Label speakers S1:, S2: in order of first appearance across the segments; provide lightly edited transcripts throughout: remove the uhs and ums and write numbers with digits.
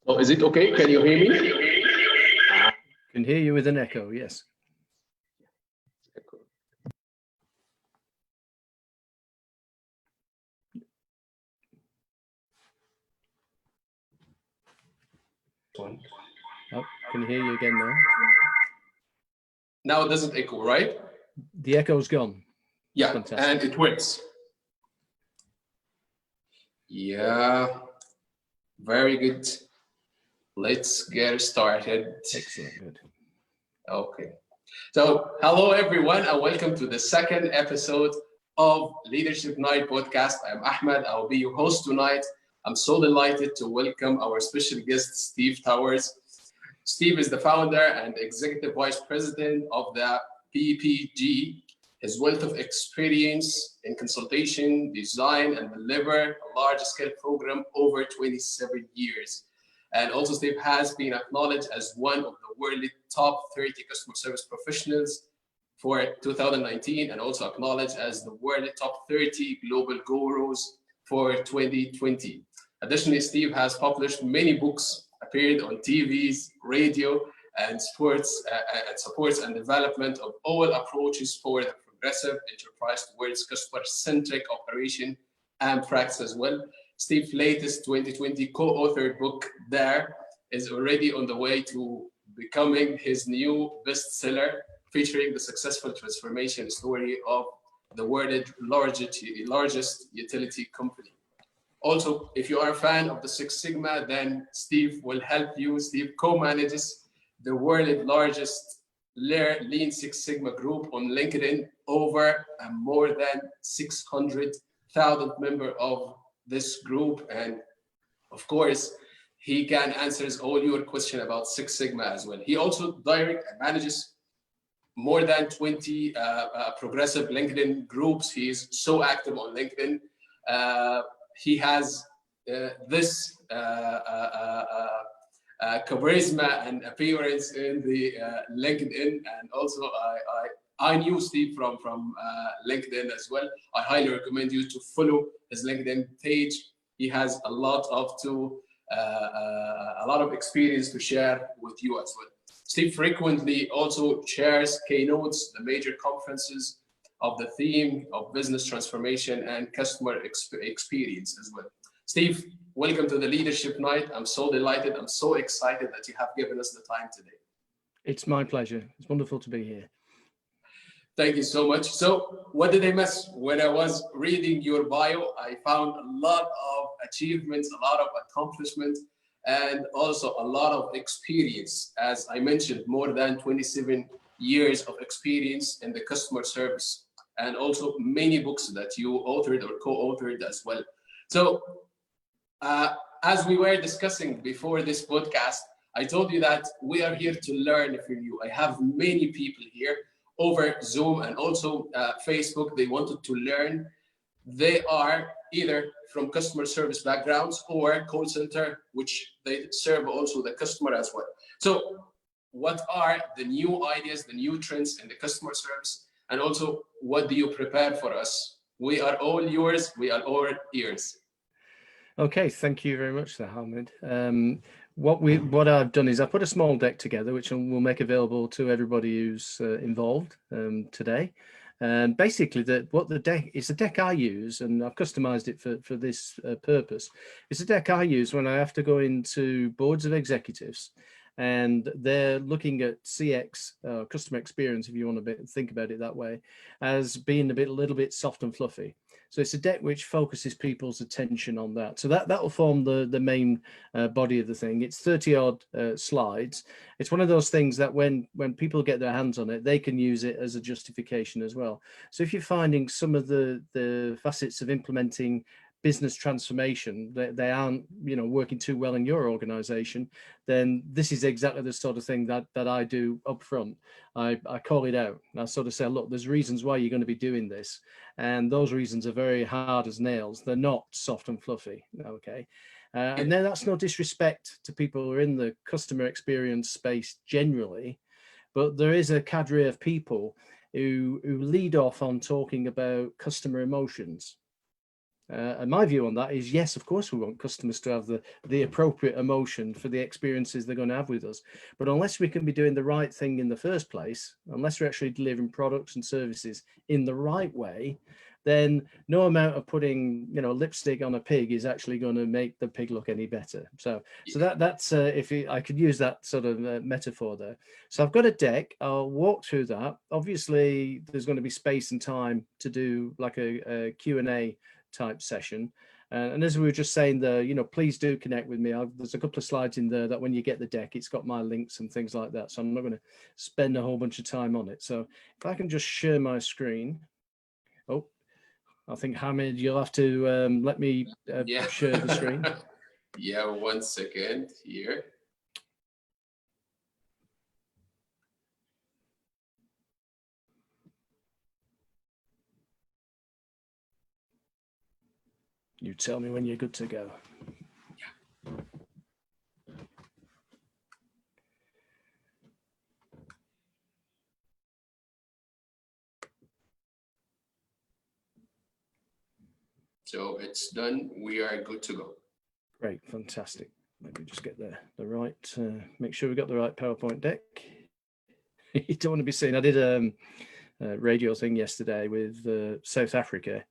S1: Oh, is it okay? Can you hear me?
S2: Can hear you with an echo, yes. Oh, can hear you again now.
S1: Now it doesn't echo, right?
S2: The echo's gone.
S1: Yeah,
S2: Fantastic.
S1: and it works. Yeah, very good. Let's get started.
S2: Excellent, good.
S1: Okay. So, hello everyone, and welcome to the second episode of Leadership Night podcast. I'm Ahmed. I'll be your host tonight. I'm so delighted to welcome our special guest, Steve Towers. Steve is the founder and executive vice president of the PPG. His wealth of experience in consultation, design, and deliver a large-scale program over 27 years. And also, Steve has been acknowledged as one of the world's top 30 customer service professionals for 2019, and also acknowledged as the world's top 30 global gurus for 2020. Additionally, Steve has published many books, appeared on TVs, radio, and sports, and supports and development of all approaches for the progressive enterprise towards customer-centric operation and practice as well. Steve's latest 2020 co-authored book, There, is already on the way to becoming his new bestseller, featuring the successful transformation story of the world's largest utility company. Also, if you are a fan of the Six Sigma, then Steve will help you. Steve co-manages the world's largest Lean Six Sigma group on LinkedIn, over more than 600,000 members of this group. And of course, he can answer all your questions about Six Sigma as well. He also directs and manages more than 20 progressive LinkedIn groups. He is so active on LinkedIn. He has this charisma and appearance in the LinkedIn, and also I knew Steve from LinkedIn as well. I highly recommend you to follow his LinkedIn page. He has a lot of experience to share with you as well. Steve frequently also chairs keynotes, the major conferences of the theme of business transformation and customer experience as well. Steve, welcome to the Leadership Night. I'm so delighted. I'm so excited that you have given us the time today.
S2: It's my pleasure. It's wonderful to be here.
S1: Thank you so much. So what did I miss? When I was reading your bio, I found a lot of achievements, a lot of accomplishments, and also a lot of experience. As I mentioned, more than 27 years of experience in the customer service, and also many books that you authored or co-authored as well. So as we were discussing before this podcast, I told you that we are here to learn from you. I have many people here over Zoom and also Facebook. They wanted to learn. They are either from customer service backgrounds or call center, which they serve also the customer as well. So what are the new ideas, the new trends in the customer service? And also, what do you prepare for us? We are all yours. We are all ears.
S2: Okay, thank you very much, Hamid. What I've done is I put a small deck together, which we'll make available to everybody who's involved today. And basically, what the deck is, a deck I use, and I've customized it for this purpose. It's a deck I use when I have to go into boards of executives, and they're looking at CX, customer experience, if you want to think about it that way, as being a little bit soft and fluffy. So it's a deck which focuses people's attention on that. So that will form the main body of the thing. It's 30-odd slides. It's one of those things that when people get their hands on it, they can use it as a justification as well. So if you're finding some of the facets of implementing business transformation, they aren't working too well in your organization, then this is exactly the sort of thing that I do up front. I call it out. I sort of say, look, there's reasons why you're going to be doing this, and those reasons are very hard as nails. They're not soft and fluffy. Okay. And then that's no disrespect to people who are in the customer experience space generally, but there is a cadre of people who lead off on talking about customer emotions. And my view on that is, yes, of course, we want customers to have the appropriate emotion for the experiences they're going to have with us. But unless we can be doing the right thing in the first place, unless we're actually delivering products and services in the right way, then no amount of putting, lipstick on a pig is actually going to make the pig look any better. So that's I could use that sort of metaphor there. So I've got a deck. I'll walk through that. Obviously, there's going to be space and time to do like a Q&A type session. And as we were just saying there, please do connect with me. There's a couple of slides in there that when you get the deck, it's got my links and things like that. So I'm not going to spend a whole bunch of time on it. So if I can just share my screen. Oh, I think Hamid, you'll have to let me share the screen.
S1: Yeah, 1 second here.
S2: You tell me when you're good to go.
S1: Yeah. So it's done. We are good to go.
S2: Great, fantastic. Let me just get the right, make sure we got the right PowerPoint deck. You don't want to be seen. I did a radio thing yesterday with South Africa.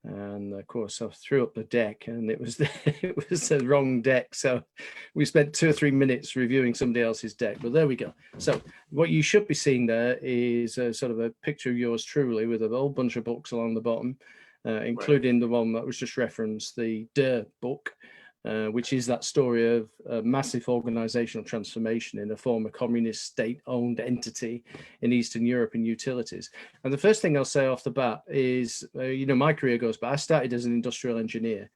S2: And of course, I threw up the deck, and it was the wrong deck. So we spent 2 or 3 minutes reviewing somebody else's deck. But there we go. So what you should be seeing there is sort of a picture of yours truly with a whole bunch of books along the bottom, including the one that was just referenced, the Der book, which is that story of a massive organizational transformation in a former communist state-owned entity in Eastern Europe and utilities. And the first thing I'll say off the bat is, my career goes back. I started as an industrial engineer,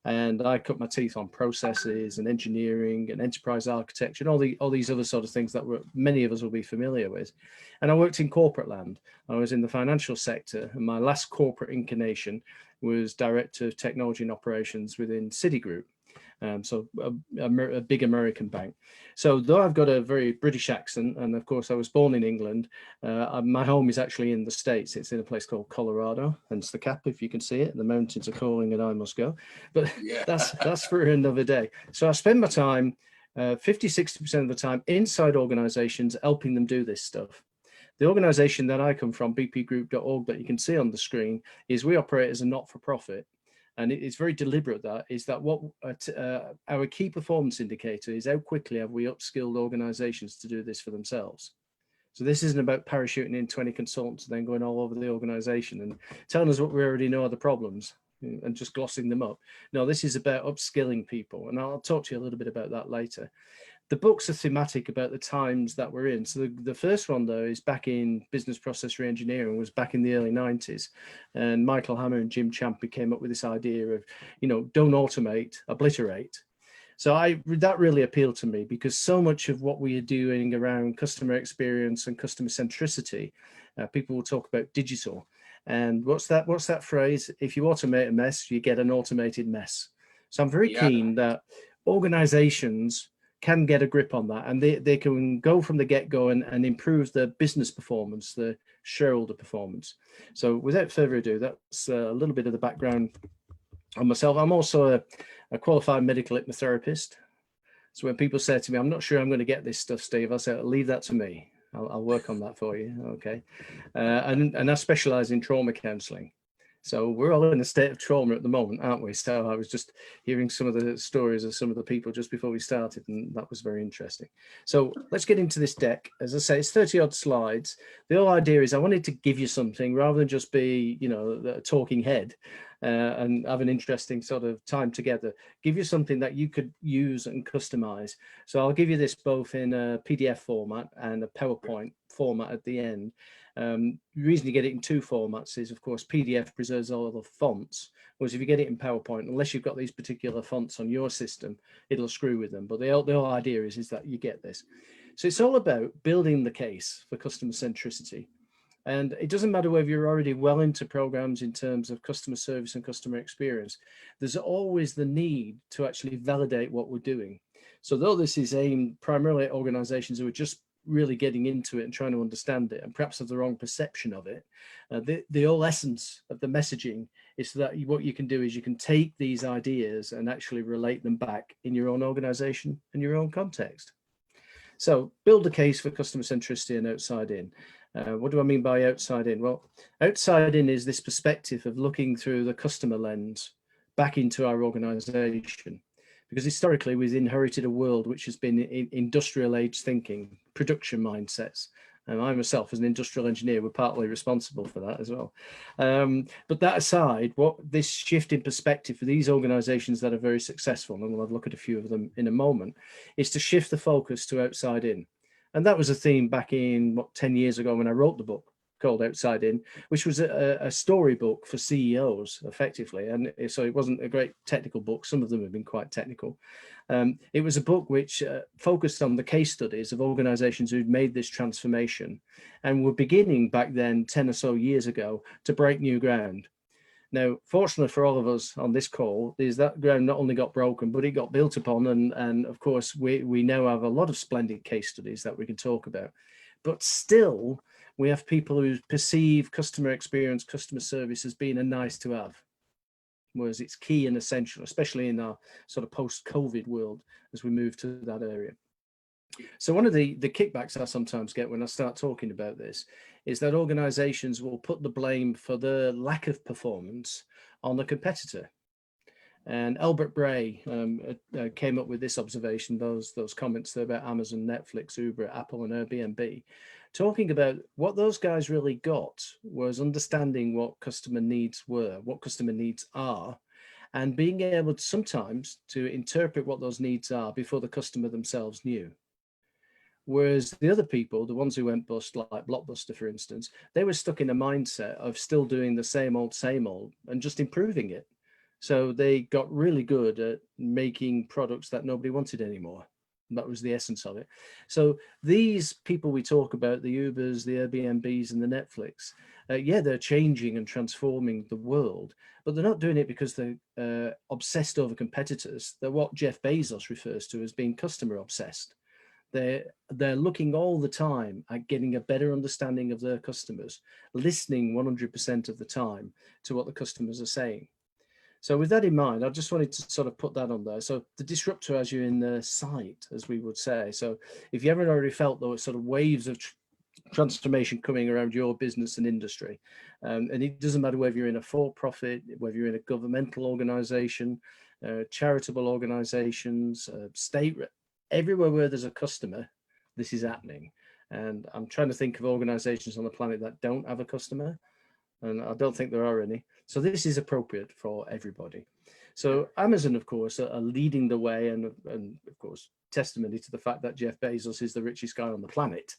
S2: and I cut my teeth on processes and engineering and enterprise architecture and all these other sort of things that many of us will be familiar with. And I worked in corporate land. I was in the financial sector, and my last corporate incarnation was director of technology and operations within Citigroup. So a big American bank. So though I've got a very British accent, and of course I was born in England, my home is actually in the States. It's in a place called Colorado, hence the cap, if you can see it. The mountains are calling and I must go. But yeah, that's for another day. So I spend my time, 50–60% of the time, inside organizations, helping them do this stuff. The organization that I come from, bpgroup.org, that you can see on the screen, is we operate as a not-for-profit. And it's very deliberate that what our key performance indicator is how quickly have we upskilled organizations to do this for themselves. So this isn't about parachuting in 20 consultants and then going all over the organization and telling us what we already know are the problems and just glossing them up. No, this is about upskilling people. And I'll talk to you a little bit about that later. The books are thematic about the times that we're in. So the first one, though, is back in business process reengineering, was back in the early 90s. And Michael Hammer and Jim Champy came up with this idea of, don't automate, obliterate. So that really appealed to me, because so much of what we are doing around customer experience and customer centricity, people will talk about digital. And what's that phrase? If you automate a mess, you get an automated mess. So I'm very keen that organizations can get a grip on that, and they can go from the get-go and improve the business performance, the shareholder performance. So without further ado, that's a little bit of the background on myself. I'm also a qualified medical hypnotherapist. So when people say to me, I'm not sure I'm going to get this stuff, Steve, I say, leave that to me. I'll work on that for you. Okay. And I specialize in trauma counseling. So we're all in a state of trauma at the moment, aren't we? So I was just hearing some of the stories of some of the people just before we started, and that was very interesting. So let's get into this deck. As I say, it's 30 odd slides. The whole idea is I wanted to give you something rather than just be, a talking head and have an interesting sort of time together. Give you something that you could use and customize. So I'll give you this both in a PDF format and a PowerPoint format at the end. The reason you get it in 2 formats is, of course, PDF preserves all the fonts, whereas if you get it in PowerPoint, unless you've got these particular fonts on your system, it'll screw with them. But the whole idea is that you get this. So it's all about building the case for customer centricity. And it doesn't matter whether you're already well into programs in terms of customer service and customer experience, there's always the need to actually validate what we're doing. So though this is aimed primarily at organizations who are just really getting into it and trying to understand it, and perhaps have the wrong perception of it, the whole essence of the messaging is that what you can do is you can take these ideas and actually relate them back in your own organization and your own context. So build a case for customer centricity and outside in. What do I mean by outside in? Well, outside in is this perspective of looking through the customer lens back into our organization. Because historically we've inherited a world which has been in industrial age thinking, production mindsets. And I myself, as an industrial engineer, were partly responsible for that as well. But that aside, what this shift in perspective for these organizations that are very successful, and we'll have a look at a few of them in a moment, is to shift the focus to outside in. And that was a theme back in, 10 years ago when I wrote the book called Outside In, which was a storybook for CEOs, effectively. And so it wasn't a great technical book. Some of them have been quite technical. It was a book which focused on the case studies of organizations who'd made this transformation and were beginning back then, 10 or so years ago, to break new ground. Now, fortunately for all of us on this call, is that ground not only got broken, but it got built upon. And of course, we now have a lot of splendid case studies that we can talk about. But still, we have people who perceive customer experience, customer service as being a nice to have, whereas it's key and essential, especially in our sort of post-COVID world as we move to that area. So one of the kickbacks I sometimes get when I start talking about this is that organizations will put the blame for the lack of performance on the competitor. And Albert Bray came up with this observation, those comments there about Amazon, Netflix, Uber, Apple, and Airbnb, talking about what those guys really got was understanding what customer needs were, what customer needs are, and being able to sometimes to interpret what those needs are before the customer themselves knew. Whereas the other people, the ones who went bust, like Blockbuster, for instance, they were stuck in a mindset of still doing the same old, and just improving it. So they got really good at making products that nobody wanted anymore. That was the essence of it. So these people we talk about, the Ubers, the Airbnbs, and the Netflix, yeah, they're changing and transforming the world, but they're not doing it because they're obsessed over competitors. They're what Jeff Bezos refers to as being customer obsessed. They're looking all the time at getting a better understanding of their customers, listening 100% of the time to what the customers are saying. So with that in mind, I just wanted to sort of put that on there. So the disruptor has you in the sight, as we would say. So if you haven't already felt those sort of waves of transformation coming around your business and industry, and it doesn't matter whether you're in a for-profit, whether you're in a governmental organization, charitable organizations, state, everywhere where there's a customer, this is happening. And I'm trying to think of organizations on the planet that don't have a customer, and I don't think there are any. So this is appropriate for everybody. So Amazon, of course, are leading the way, and of course, testimony to the fact that Jeff Bezos is the richest guy on the planet.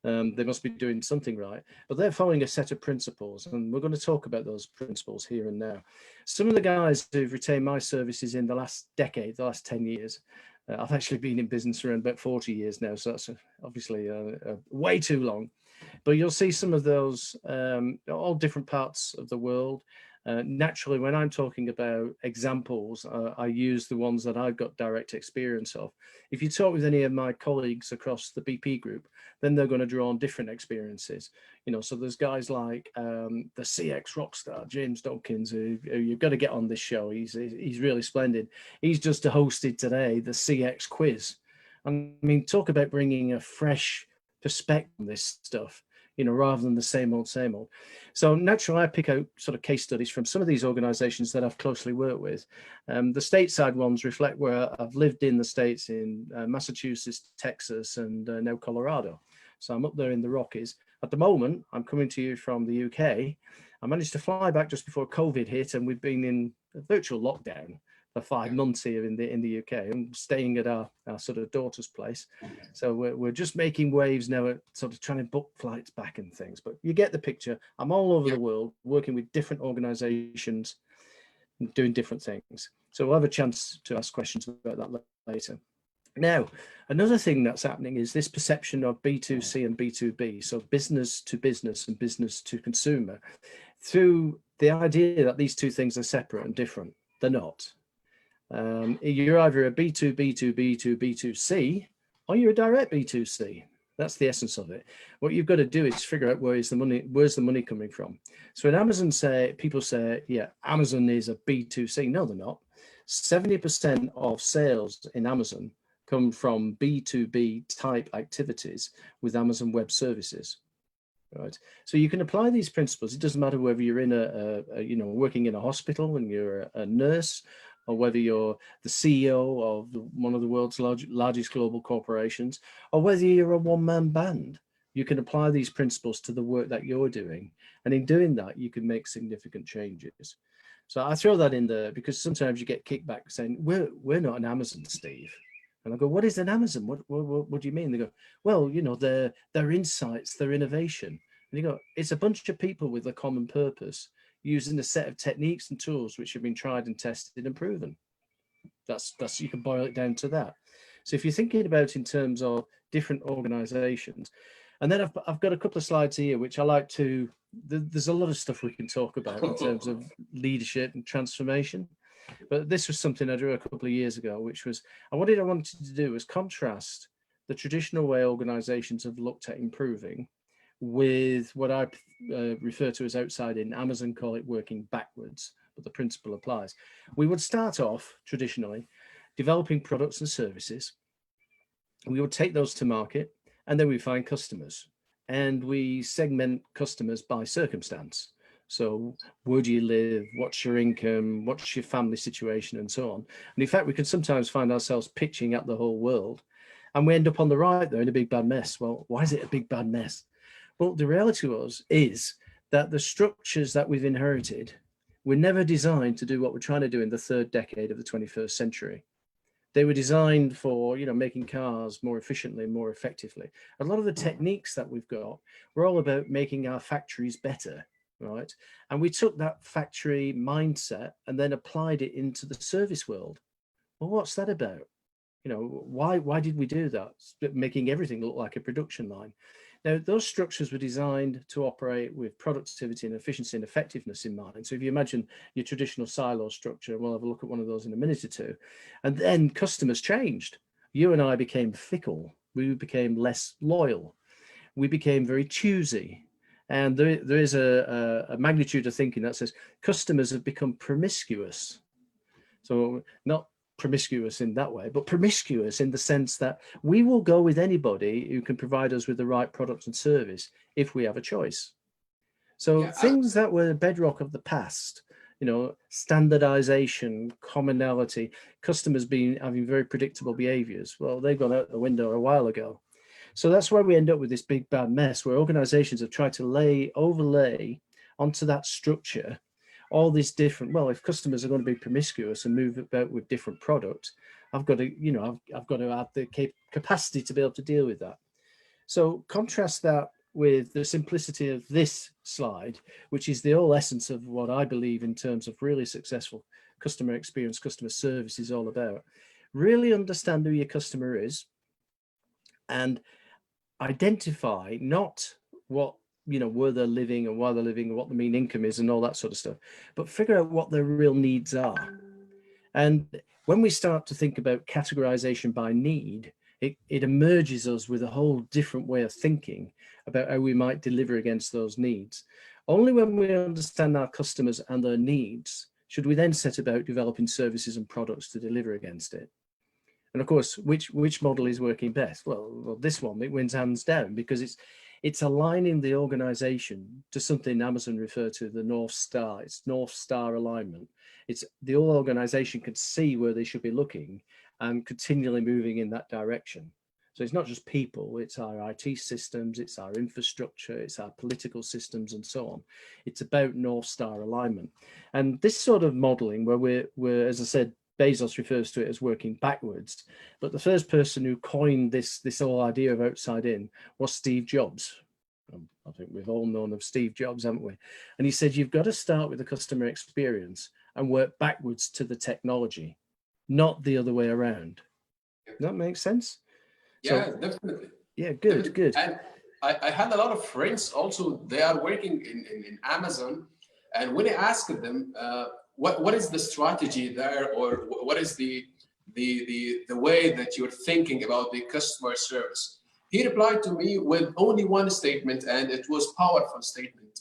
S2: They must be doing something right, but they're following a set of principles, and we're going to talk about those principles here and now. Some of the guys who've retained my services in the last decade, the last 10 years, I've actually been in business around about 40 years now, so that's obviously way too long. But you'll see some of those, all different parts of the world. Naturally, when I'm talking about examples, I use the ones that I've got direct experience of. If you talk with any of my colleagues across the BP group, then they're going to draw on different experiences. You know, so there's guys like the CX rockstar, James Dawkins, who you've got to get on this show. He's really splendid. He's just hosted today the CX quiz. I mean, talk about bringing a fresh perspective on this stuff, you know, rather than the same old. So naturally, I pick out sort of case studies from some of these organizations that I've closely worked with. The stateside ones reflect where I've lived in the States, in Massachusetts, Texas, and now Colorado. So I'm up there in the Rockies. At the moment, I'm coming to you from the UK. I managed to fly back just before COVID hit, and we've been in a virtual lockdown for 5 months here in the UK. I'm staying at our sort of daughter's place. So we're just making waves now at sort of trying to book flights back and things, but you get the picture. I'm all over the world working with different organizations, doing different things. So we'll have a chance to ask questions about that later. Now, another thing that's happening is this perception of B2C and B2B, so business to business and business to consumer, through the idea that these two things are separate and different. They're not. You're either a B2B2B2B2C, or you're a direct B2C. That's the essence of it. What you've got to do is figure out where's the money coming from. So in Amazon, people say, yeah, Amazon is a B2C. No, they're not. 70% of sales in Amazon come from B2B type activities with Amazon Web Services. Right. So you can apply these principles. It doesn't matter whether you're in working in a hospital and you're a nurse, or whether you're the CEO of one of the world's largest global corporations, or whether you're a one-man band. You can apply these principles to the work that you're doing. And in doing that, you can make significant changes. So I throw that in there because sometimes you get kickback saying, we're not an Amazon, Steve. And I go, what is an Amazon? What do you mean? They go, well, their insights, their innovation. And you go, it's a bunch of people with a common purpose using a set of techniques and tools which have been tried and tested and proven. That's you can boil it down to that. So if you're thinking about in terms of different organizations, and then I've got a couple of slides here, which I like to, there's a lot of stuff we can talk about in terms of leadership and transformation. But this was something I drew a couple of years ago, which was, what I wanted to do was contrast the traditional way organizations have looked at improving with what I refer to as outside in. Amazon call it working backwards, but the principle applies. We would start off traditionally developing products and services. We would take those to market, and then we find customers, and we segment customers by circumstance. So where do you live? What's your income? What's your family situation? And so on. And in fact, we can sometimes find ourselves pitching at the whole world, and we end up on the right there in a big bad mess. Well, why is it a big bad mess? Well, the reality is that the structures that we've inherited were never designed to do what we're trying to do in the third decade of the 21st century. They were designed for, making cars more efficiently, more effectively. A lot of the techniques that we've got were all about making our factories better. Right. And we took that factory mindset and then applied it into the service world. Well, what's that about? Why did we do that? Making everything look like a production line. Now, those structures were designed to operate with productivity and efficiency and effectiveness in mind. So if you imagine your traditional silo structure, we'll have a look at one of those in a minute or two. And then customers changed. You and I became fickle. We became less loyal. We became very choosy. And there is a magnitude of thinking that says customers have become promiscuous. So not promiscuous in that way, but promiscuous in the sense that we will go with anybody who can provide us with the right product and service if we have a choice. So things that were the bedrock of the past, standardization, commonality, customers having very predictable behaviors, well, they've gone out the window a while ago. So that's why we end up with this big bad mess where organizations have tried to overlay onto that structure all these different, well, if customers are going to be promiscuous and move about with different products, I've got to, I've got to have the capacity to be able to deal with that. So contrast that with the simplicity of this slide, which is the whole essence of what I believe in terms of really successful customer experience, customer service is all about. Really understand who your customer is and identify not what, where they're living and why they're living and what the mean income is and all that sort of stuff, but figure out what their real needs are. And when we start to think about categorization by need, it emerges us with a whole different way of thinking about how we might deliver against those needs. Only when we understand our customers and their needs should we then set about developing services and products to deliver against it. And of course, which model is working best? Well, this one, it wins hands down because it's aligning the organization to something Amazon refer to the North Star. It's North Star alignment. It's the whole organization can see where they should be looking and continually moving in that direction. So it's not just people, it's our IT systems, it's our infrastructure, it's our political systems and so on. It's about North Star alignment. And this sort of modeling where we're, as I said, Bezos refers to it as working backwards, but the first person who coined this whole idea of outside in was Steve Jobs. I think we've all known of Steve Jobs, haven't we? And he said, you've got to start with the customer experience and work backwards to the technology, not the other way around. Does that make sense?
S1: Yeah, so, definitely.
S2: Yeah, good.
S1: And I had a lot of friends also, they are working in Amazon, and when I asked them, what is the strategy there, or what is the way that you're thinking about the customer service? He replied to me with only one statement, and it was powerful statement.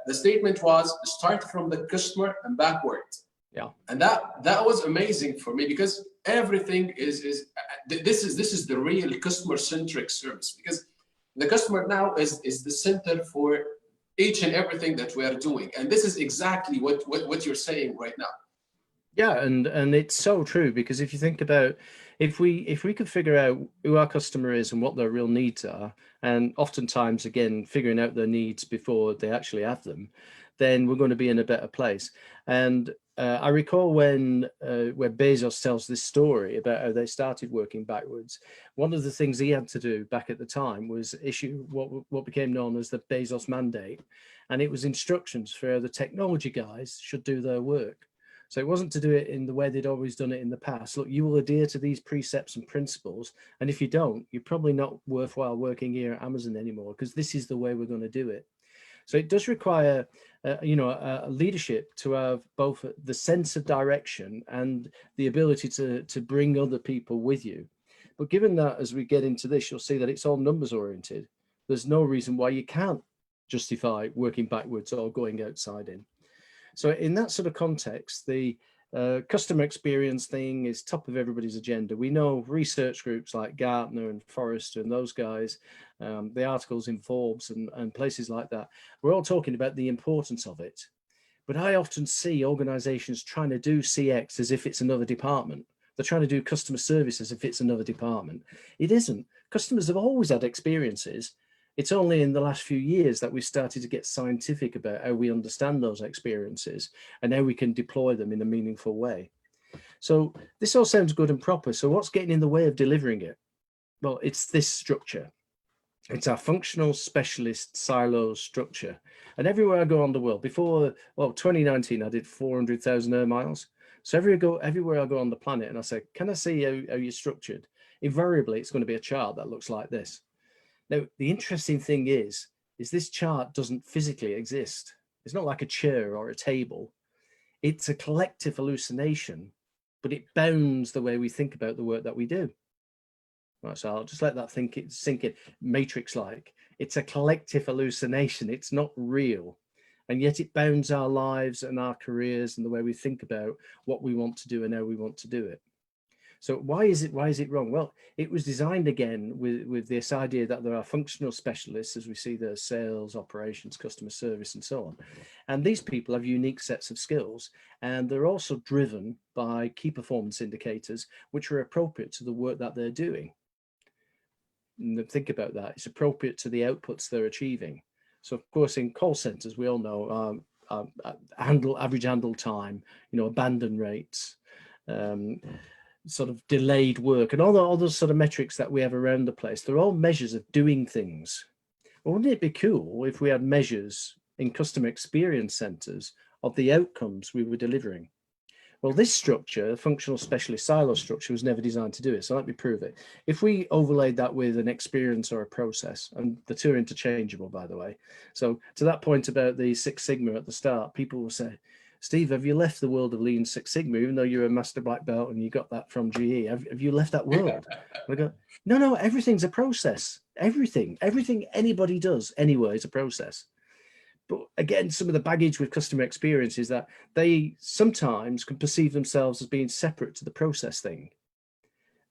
S1: The statement was, start from the customer and backward.
S2: Yeah.
S1: And that was amazing for me, because everything this is the real customer centric service, because the customer now is the center for each and everything that we are doing. And this is exactly what you're saying right now.
S2: Yeah, and it's so true, because if you think about, if we could figure out who our customer is and what their real needs are, and oftentimes again figuring out their needs before they actually have them, then we're going to be in a better place. And I recall when where Bezos tells this story about how they started working backwards. One of the things he had to do back at the time was issue what became known as the Bezos Mandate, and it was instructions for how the technology guys should do their work. So it wasn't to do it in the way they'd always done it in the past. Look, you will adhere to these precepts and principles, and if you don't, you're probably not worthwhile working here at Amazon anymore, because this is the way we're going to do it. So it does require, a leadership to have both the sense of direction and the ability to bring other people with you. But given that, as we get into this, you'll see that it's all numbers oriented. There's no reason why you can't justify working backwards or going outside in. So in that sort of context, the customer experience thing is top of everybody's agenda. We know research groups like Gartner and Forrester and those guys, the articles in Forbes and places like that, we're all talking about the importance of it. But I often see organizations trying to do CX as if it's another department. They're trying to do customer service as if it's another department. It isn't. Customers have always had experiences. It's only in the last few years that we've started to get scientific about how we understand those experiences and how we can deploy them in a meaningful way. So this all sounds good and proper. So what's getting in the way of delivering it? Well, it's this structure. It's our functional specialist silo structure. And everywhere I go on the world, before, 2019, I did 400,000 air miles. So everywhere I go on the planet and I say, can I see how you're structured? Invariably, it's going to be a chart that looks like this. Now, the interesting thing is this chart doesn't physically exist. It's not like a chair or a table. It's a collective hallucination, but it bounds the way we think about the work that we do. Right, so I'll just let that sink in, Matrix-like. It's a collective hallucination. It's not real. And yet it bounds our lives and our careers and the way we think about what we want to do and how we want to do it. So why is it wrong? Well, it was designed again with this idea that there are functional specialists, as we see the sales, operations, customer service, and so on. And these people have unique sets of skills, and they're also driven by key performance indicators, which are appropriate to the work that they're doing. And think about that. It's appropriate to the outputs they're achieving. So of course, in call centers, we all know average handle time, abandon rates, sort of delayed work, and all the other sort of metrics that we have around the place. They're all measures of doing things. Well, wouldn't it be cool if we had measures in customer experience centers of the outcomes we were delivering? Well, this structure, the functional specialist silo structure, was never designed to do it. So let me prove it. If we overlaid that with an experience or a process, and the two are interchangeable, by the way. So to that point about the Six Sigma at the start, people will say, Steve, have you left the world of Lean Six Sigma, even though you're a master black belt and you got that from GE? Have you left that world? I go, no, everything's a process. Everything anybody does anywhere is a process. But again, some of the baggage with customer experience is that they sometimes can perceive themselves as being separate to the process thing.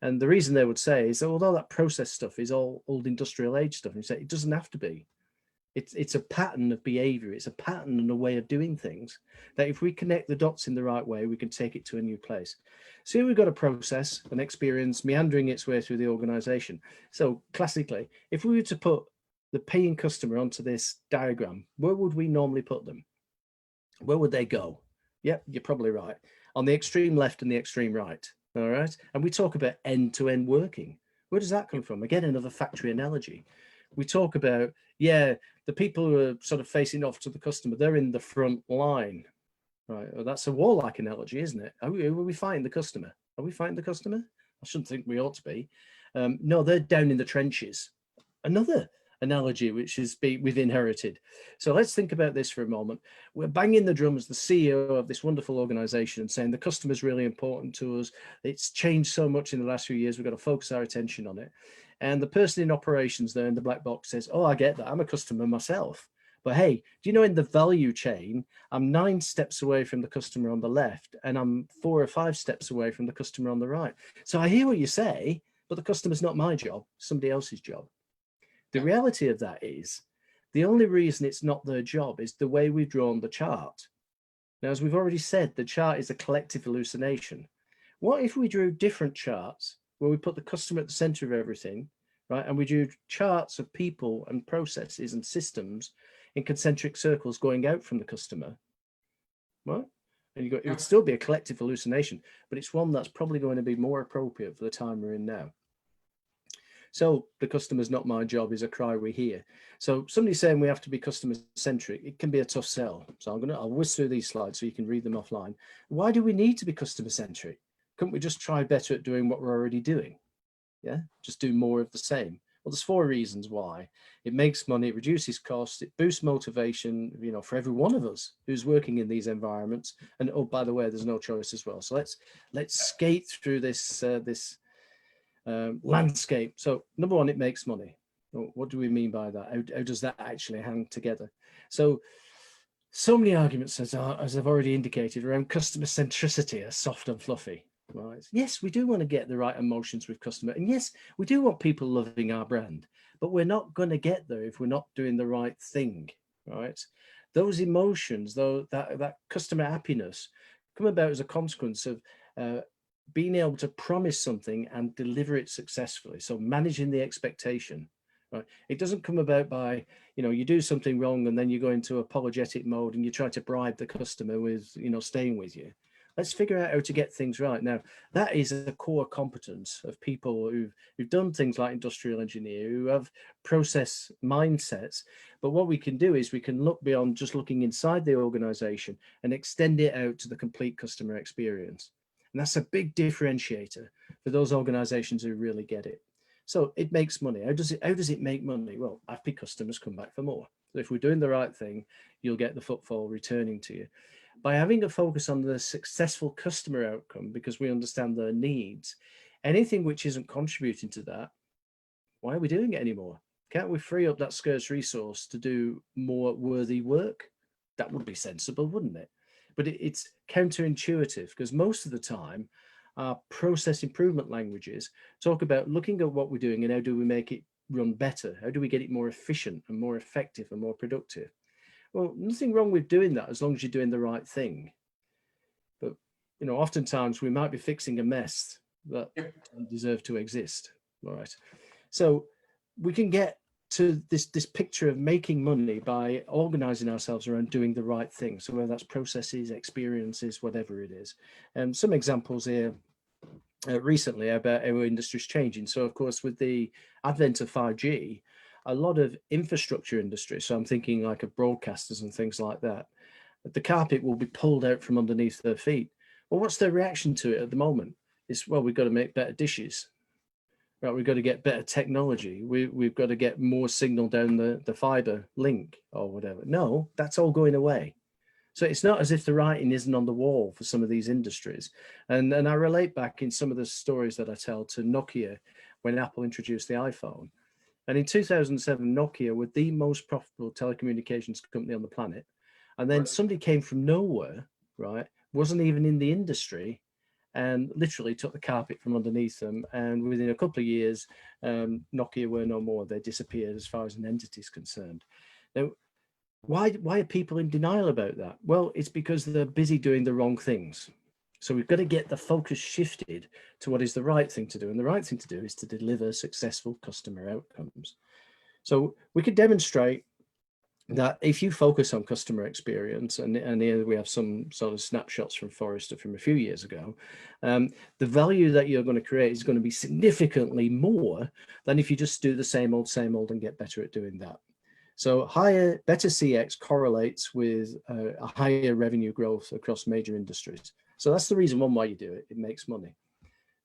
S2: And the reason they would say is that although that process stuff is all old industrial age stuff, and you say it doesn't have to be. It's a pattern of behavior. It's a pattern and a way of doing things that if we connect the dots in the right way, we can take it to a new place. So here we've got a process, an experience meandering its way through the organization. So classically, if we were to put the paying customer onto this diagram, where would we normally put them? Where would they go? Yep, you're probably right. On the extreme left and the extreme right. All right. And we talk about end-to-end working. Where does that come from? Again, another factory analogy. We talk about, the people who are sort of facing off to the customer, they're in the front line, right? Well, that's a warlike analogy, isn't it? Are we fighting the customer? Are we fighting the customer? I shouldn't think we ought to be. No, they're down in the trenches. Another analogy which we've inherited. So let's think about this for a moment. We're banging the drum as the CEO of this wonderful organization and saying the customer is really important to us. It's changed so much in the last few years. We've got to focus our attention on it. And the person in operations there in the black box says, oh, I get that. I'm a customer myself. But hey, do you know in the value chain, I'm 9 steps away from the customer on the left, and I'm 4 or 5 steps away from the customer on the right. So I hear what you say, but the customer's not my job, somebody else's job. The reality of that is the only reason it's not their job is the way we've drawn the chart. Now, as we've already said, the chart is a collective hallucination. What if we drew different charts where we put the customer at the center of everything, right? And we drew charts of people and processes and systems in concentric circles going out from the customer, right? And it would still be a collective hallucination, but it's one that's probably going to be more appropriate for the time we're in now. So the customer's not my job is a cry we hear. So somebody saying we have to be customer centric, it can be a tough sell. So I'll whiz through these slides so you can read them offline. Why do we need to be customer centric? Couldn't we just try better at doing what we're already doing? Yeah, just do more of the same. Well, there's 4 reasons why. It makes money, it reduces costs, it boosts motivation, for every one of us who's working in these environments. And oh, by the way, there's no choice as well. So let's skate through this landscape. So number 1, it makes money. Well, what do we mean by that? How does that actually hang together? So many arguments, as I've already indicated, around customer centricity are soft and fluffy. Right. Yes, we do want to get the right emotions with customer. And yes, we do want people loving our brand, but we're not going to get there if we're not doing the right thing. Right. Those emotions, though, that customer happiness come about as a consequence of being able to promise something and deliver it successfully. So managing the expectation. Right. It doesn't come about by, you do something wrong and then you go into apologetic mode and you try to bribe the customer with, staying with you. Let's figure out how to get things right. Now, that is a core competence of people who've done things like industrial engineer, who have process mindsets. But what we can do is we can look beyond just looking inside the organization and extend it out to the complete customer experience. And that's a big differentiator for those organizations who really get it. So it makes money. How does it make money? Well, happy customers come back for more. So if we're doing the right thing, you'll get the footfall returning to you. By having a focus on the successful customer outcome, because we understand their needs, anything which isn't contributing to that, why are we doing it anymore? Can't we free up that scarce resource to do more worthy work? That would be sensible, wouldn't it? But it's counterintuitive because most of the time, our process improvement languages talk about looking at what we're doing and how do we make it run better? How do we get it more efficient and more effective and more productive? Well, nothing wrong with doing that as long as you're doing the right thing. But, oftentimes we might be fixing a mess that doesn't deserve to exist. All right. So we can get to this picture of making money by organizing ourselves around doing the right thing. So whether that's processes, experiences, whatever it is. And some examples here recently about how our industry's changing. So of course, with the advent of 5G, a lot of infrastructure industry, so I'm thinking like of broadcasters and things like that, the carpet will be pulled out from underneath their feet. Well, what's their reaction to it at the moment? It's, well, we've got to make better dishes. Right, we've got to get better technology. We've got to get more signal down the fiber link or whatever. No, that's all going away. So it's not as if the writing isn't on the wall for some of these industries. And I relate back in some of the stories that I tell to Nokia when Apple introduced the iPhone. And in 2007, Nokia were the most profitable telecommunications company on the planet. And then somebody came from nowhere, right? Wasn't even in the industry and literally took the carpet from underneath them. And within a couple of years, Nokia were no more. They disappeared as far as an entity is concerned. Now, why are people in denial about that? Well, it's because they're busy doing the wrong things. So we've got to get the focus shifted to what is the right thing to do. And the right thing to do is to deliver successful customer outcomes. So we could demonstrate that if you focus on customer experience, and here we have some sort of snapshots from Forrester from a few years ago, the value that you're going to create is going to be significantly more than if you just do the same old and get better at doing that. So better CX correlates with a higher revenue growth across major industries. So that's the reason why you do it. It makes money.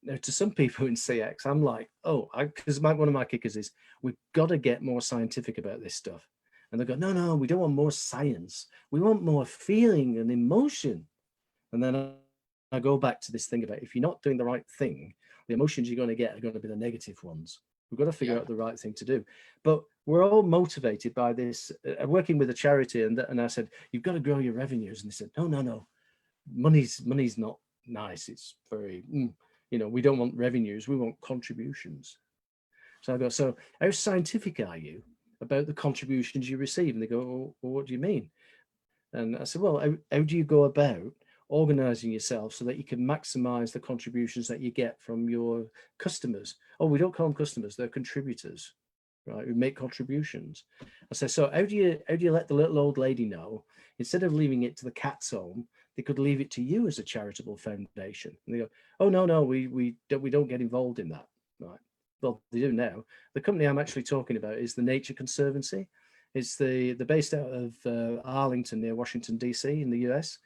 S2: Now, to some people in CX, I'm like, because one of my kickers is we've got to get more scientific about this stuff. And they go, no, we don't want more science. We want more feeling and emotion. And then I go back to this thing about if you're not doing the right thing, the emotions you're going to get are going to be the negative ones. We've got to figure out the right thing to do. But we're all motivated by this. Working with a charity, and I said, you've got to grow your revenues. And they said, no, money's not nice. It's very, we don't want revenues. We want contributions. So I go, so how scientific are you about the contributions you receive? And they go, well, what do you mean? And I said, well, how do you go about organizing yourself so that you can maximize the contributions that you get from your customers? Oh, we don't call them customers, they're contributors, right? We make contributions. I said, so how do you let the little old lady know, instead of leaving it to the cat's home, they could leave it to you as a charitable foundation? And they go, oh, no, we don't get involved in that, right? Well, they do now. The company I'm actually talking about is the Nature Conservancy. It's they're based out of Arlington near Washington, DC in the US.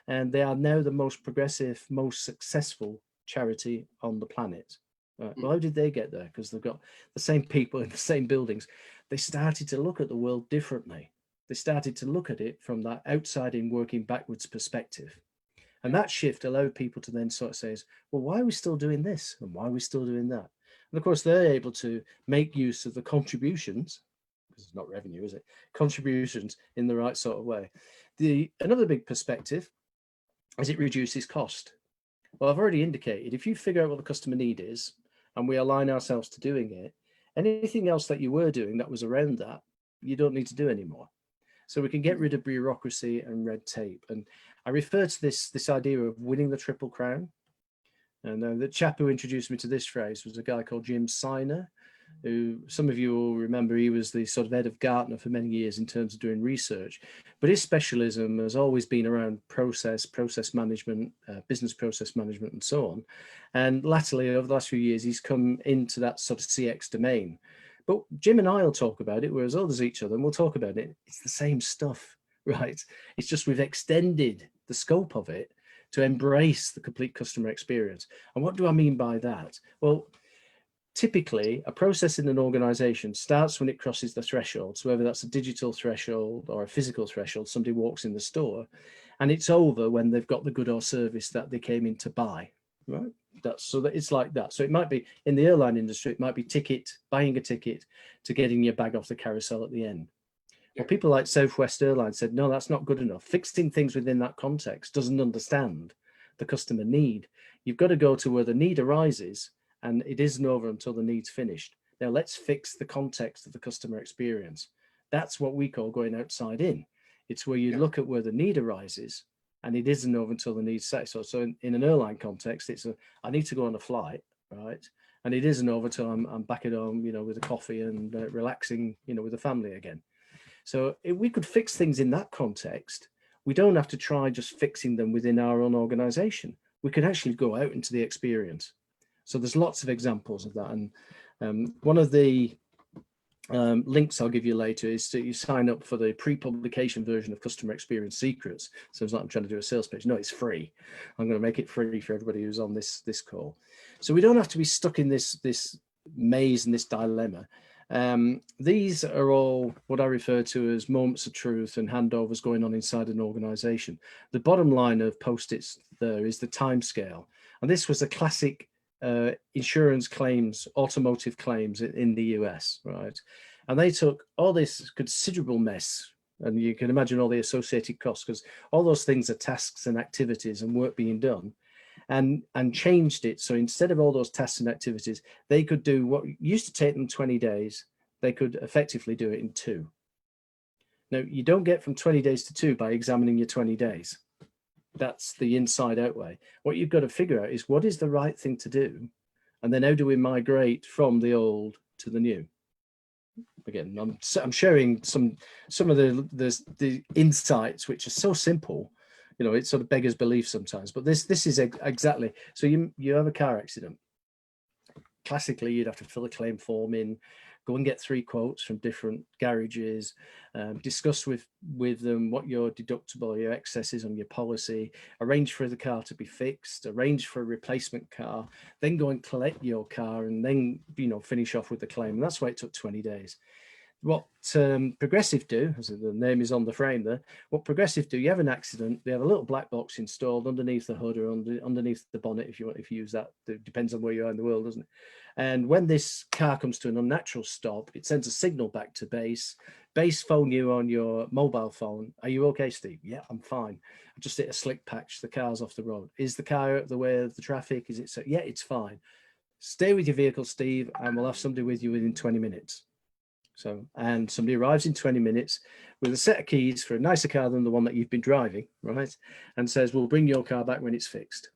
S2: And they are now the most progressive, most successful charity on the planet. Well, how did they get there? Because they've got the same people in the same buildings. They started to look at the world differently. They started to look at it from that outside in, working backwards perspective. And that shift allowed people to then sort of say, well, why are we still doing this? And why are we still doing that? And of course, they're able to make use of the contributions, because it's not revenue, is it? Contributions in the right sort of way. Another big perspective is it reduces cost. Well, I've already indicated, if you figure out what the customer need is, and we align ourselves to doing it, anything else that you were doing that was around that, you don't need to do anymore. So we can get rid of bureaucracy and red tape. And I refer to this idea of winning the Triple Crown. And the chap who introduced me to this phrase was a guy called Jim Siner, who some of you will remember. He was the sort of head of Gartner for many years in terms of doing research, but his specialism has always been around process management, business process management, and so on. And latterly, over the last few years, he's come into that sort of CX domain. But Jim and I will talk about it, we're as old as each other, and we'll talk about it. It's the same stuff, right? It's just we've extended the scope of it to embrace the complete customer experience. And what do I mean by that? Well, typically, a process in an organization starts when it crosses the threshold. So whether that's a digital threshold or a physical threshold, somebody walks in the store, and it's over when they've got the good or service that they came in to buy, right? So that it's like that. So it might be in the airline industry, it might be buying a ticket to getting your bag off the carousel at the end. Well, people like Southwest Airlines said, no, that's not good enough. Fixing things within that context doesn't understand the customer need. You've got to go to where the need arises, and it isn't over until the need's finished. Now let's fix the context of the customer experience. That's what we call going outside in. It's where you look at where the need arises, and it isn't over until the need's set. So in an airline context, I need to go on a flight, right? And it isn't over till I'm back at home, with a coffee and relaxing, with the family again. So if we could fix things in that context, we don't have to try just fixing them within our own organization. We could actually go out into the experience. So there's lots of examples of that. And one of the links I'll give you later is that you sign up for the pre-publication version of Customer Experience Secrets. So it's not I'm trying to do a sales pitch. No, it's free. I'm going to make it free for everybody who's on this call. So we don't have to be stuck in this maze and this dilemma. These are all what I refer to as moments of truth and handovers going on inside an organization. The bottom line of Post-its there is the time scale. And this was a classic insurance claims, automotive claims in the US, right? And they took all this considerable mess, and you can imagine all the associated costs, because all those things are tasks and activities and work being done, and changed it. So instead of all those tasks and activities, they could do what used to take them 20 days, they could effectively do it in 2. Now, you don't get from 20 days to 2 by examining your 20 days. That's the inside out way. What you've got to figure out is what is the right thing to do, and then how do we migrate from the old to the new? Again, I'm sharing some of the insights, which are so simple, it sort of beggars belief sometimes. But this is exactly. So you have a car accident. Classically, you'd have to fill a claim form in, go and get 3 quotes from different garages, discuss with them what your deductible or your excess is on your policy, arrange for the car to be fixed, arrange for a replacement car, then go and collect your car, and then finish off with the claim. And that's why it took 20 days. what Progressive do, as the name is on the frame there, what Progressive do, you have an accident, they have a little black box installed underneath the hood or underneath the bonnet, if you use that. It depends on where you are in the world, doesn't it? And when this car comes to an unnatural stop, it sends a signal back to base. Base phone you on your mobile phone. Are you okay, Steve? Yeah, I'm fine. I just hit a slick patch. The car's off the road. Is the car out of the way of the traffic? Is it so? Yeah, it's fine. Stay with your vehicle, Steve, and we'll have somebody with you within 20 minutes. So, and somebody arrives in 20 minutes with a set of keys for a nicer car than the one that you've been driving, right? And says, we'll bring your car back when it's fixed.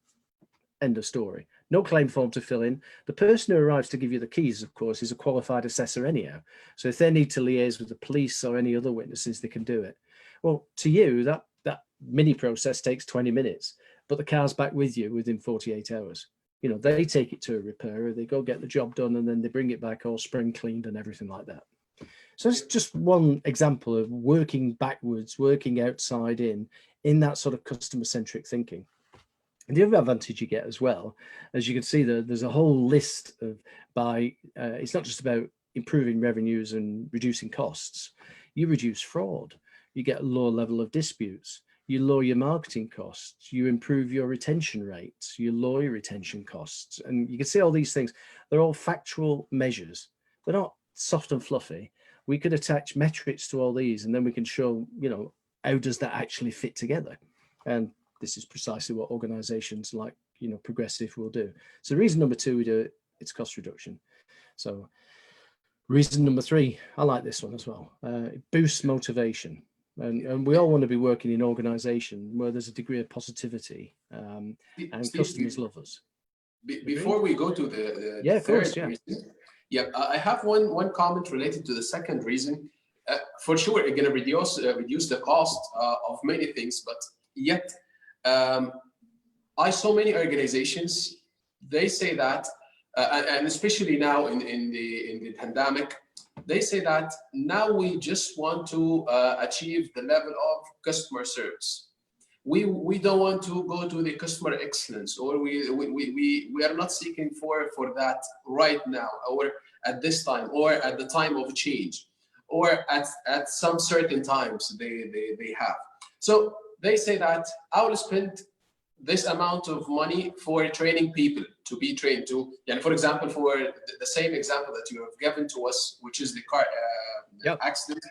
S2: End of story. No claim form to fill in. The person who arrives to give you the keys, of course, is a qualified assessor anyhow. So if they need to liaise with the police or any other witnesses, they can do it. Well, to you, that mini process takes 20 minutes, but the car's back with you within 48 hours. You know, they take it to a repairer, they go get the job done, and then they bring it back all spring cleaned and everything like that. So it's just one example of working backwards, working outside in that sort of customer-centric thinking. And the other advantage you get as well, as you can see, there's a whole list of it's not just about improving revenues and reducing costs. You reduce fraud, you get a lower level of disputes, you lower your marketing costs, you improve your retention rates, you lower your retention costs. And you can see all these things. They're all factual measures. They're not soft and fluffy. We could attach metrics to all these, and then we can show, you know, how does that actually fit together? And this is precisely what organizations like, you know, Progressive will do. So reason number 2 we do it, it's cost reduction. So reason number 3, I like this one as well. It boosts motivation. And we all want to be working in an organization where there's a degree of positivity and Steve, customers love us.
S1: Before we go to the
S2: yeah, of course,
S1: yeah. Reason, yeah, I have one comment related to the second reason. For sure, it's going to reduce the cost of many things, but yet I saw many organizations. They say that, and especially now in the pandemic, they say that now we just want to achieve the level of customer service. We don't want to go to the customer excellence, or we are not seeking for that right now, or at this time, or at the time of change, or at some certain times they have. So they say that I will spend this amount of money for training people to be trained to, and for example, for the same example that you have given to us, which is the car accident.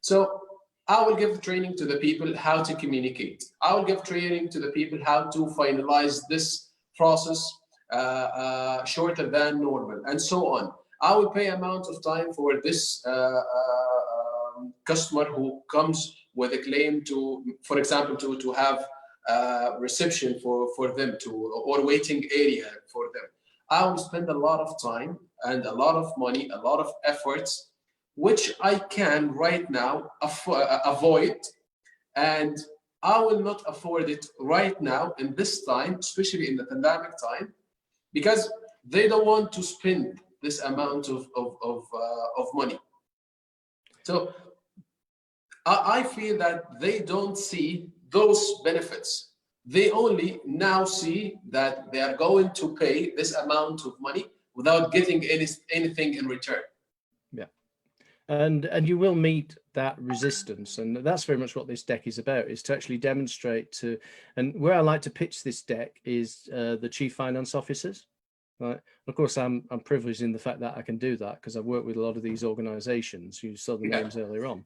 S1: So I will give training to the people how to communicate. I will give training to the people how to finalize this process shorter than normal, and so on. I will pay amount of time for this customer who comes with a claim to, for example, to have reception for them or waiting area for them. I will spend a lot of time and a lot of money, a lot of efforts, which I can right now avoid, and I will not afford it right now in this time, especially in the pandemic time, because they don't want to spend this amount of money. So I feel that they don't see those benefits. They only now see that they are going to pay this amount of money without getting anything in return.
S2: Yeah. And you will meet that resistance, and that's very much what this deck is about, is to actually demonstrate to, and where I like to pitch this deck is the chief finance officers, right? Of course, I'm privileged in the fact that I can do that because I've worked with a lot of these organizations. You saw the names earlier on,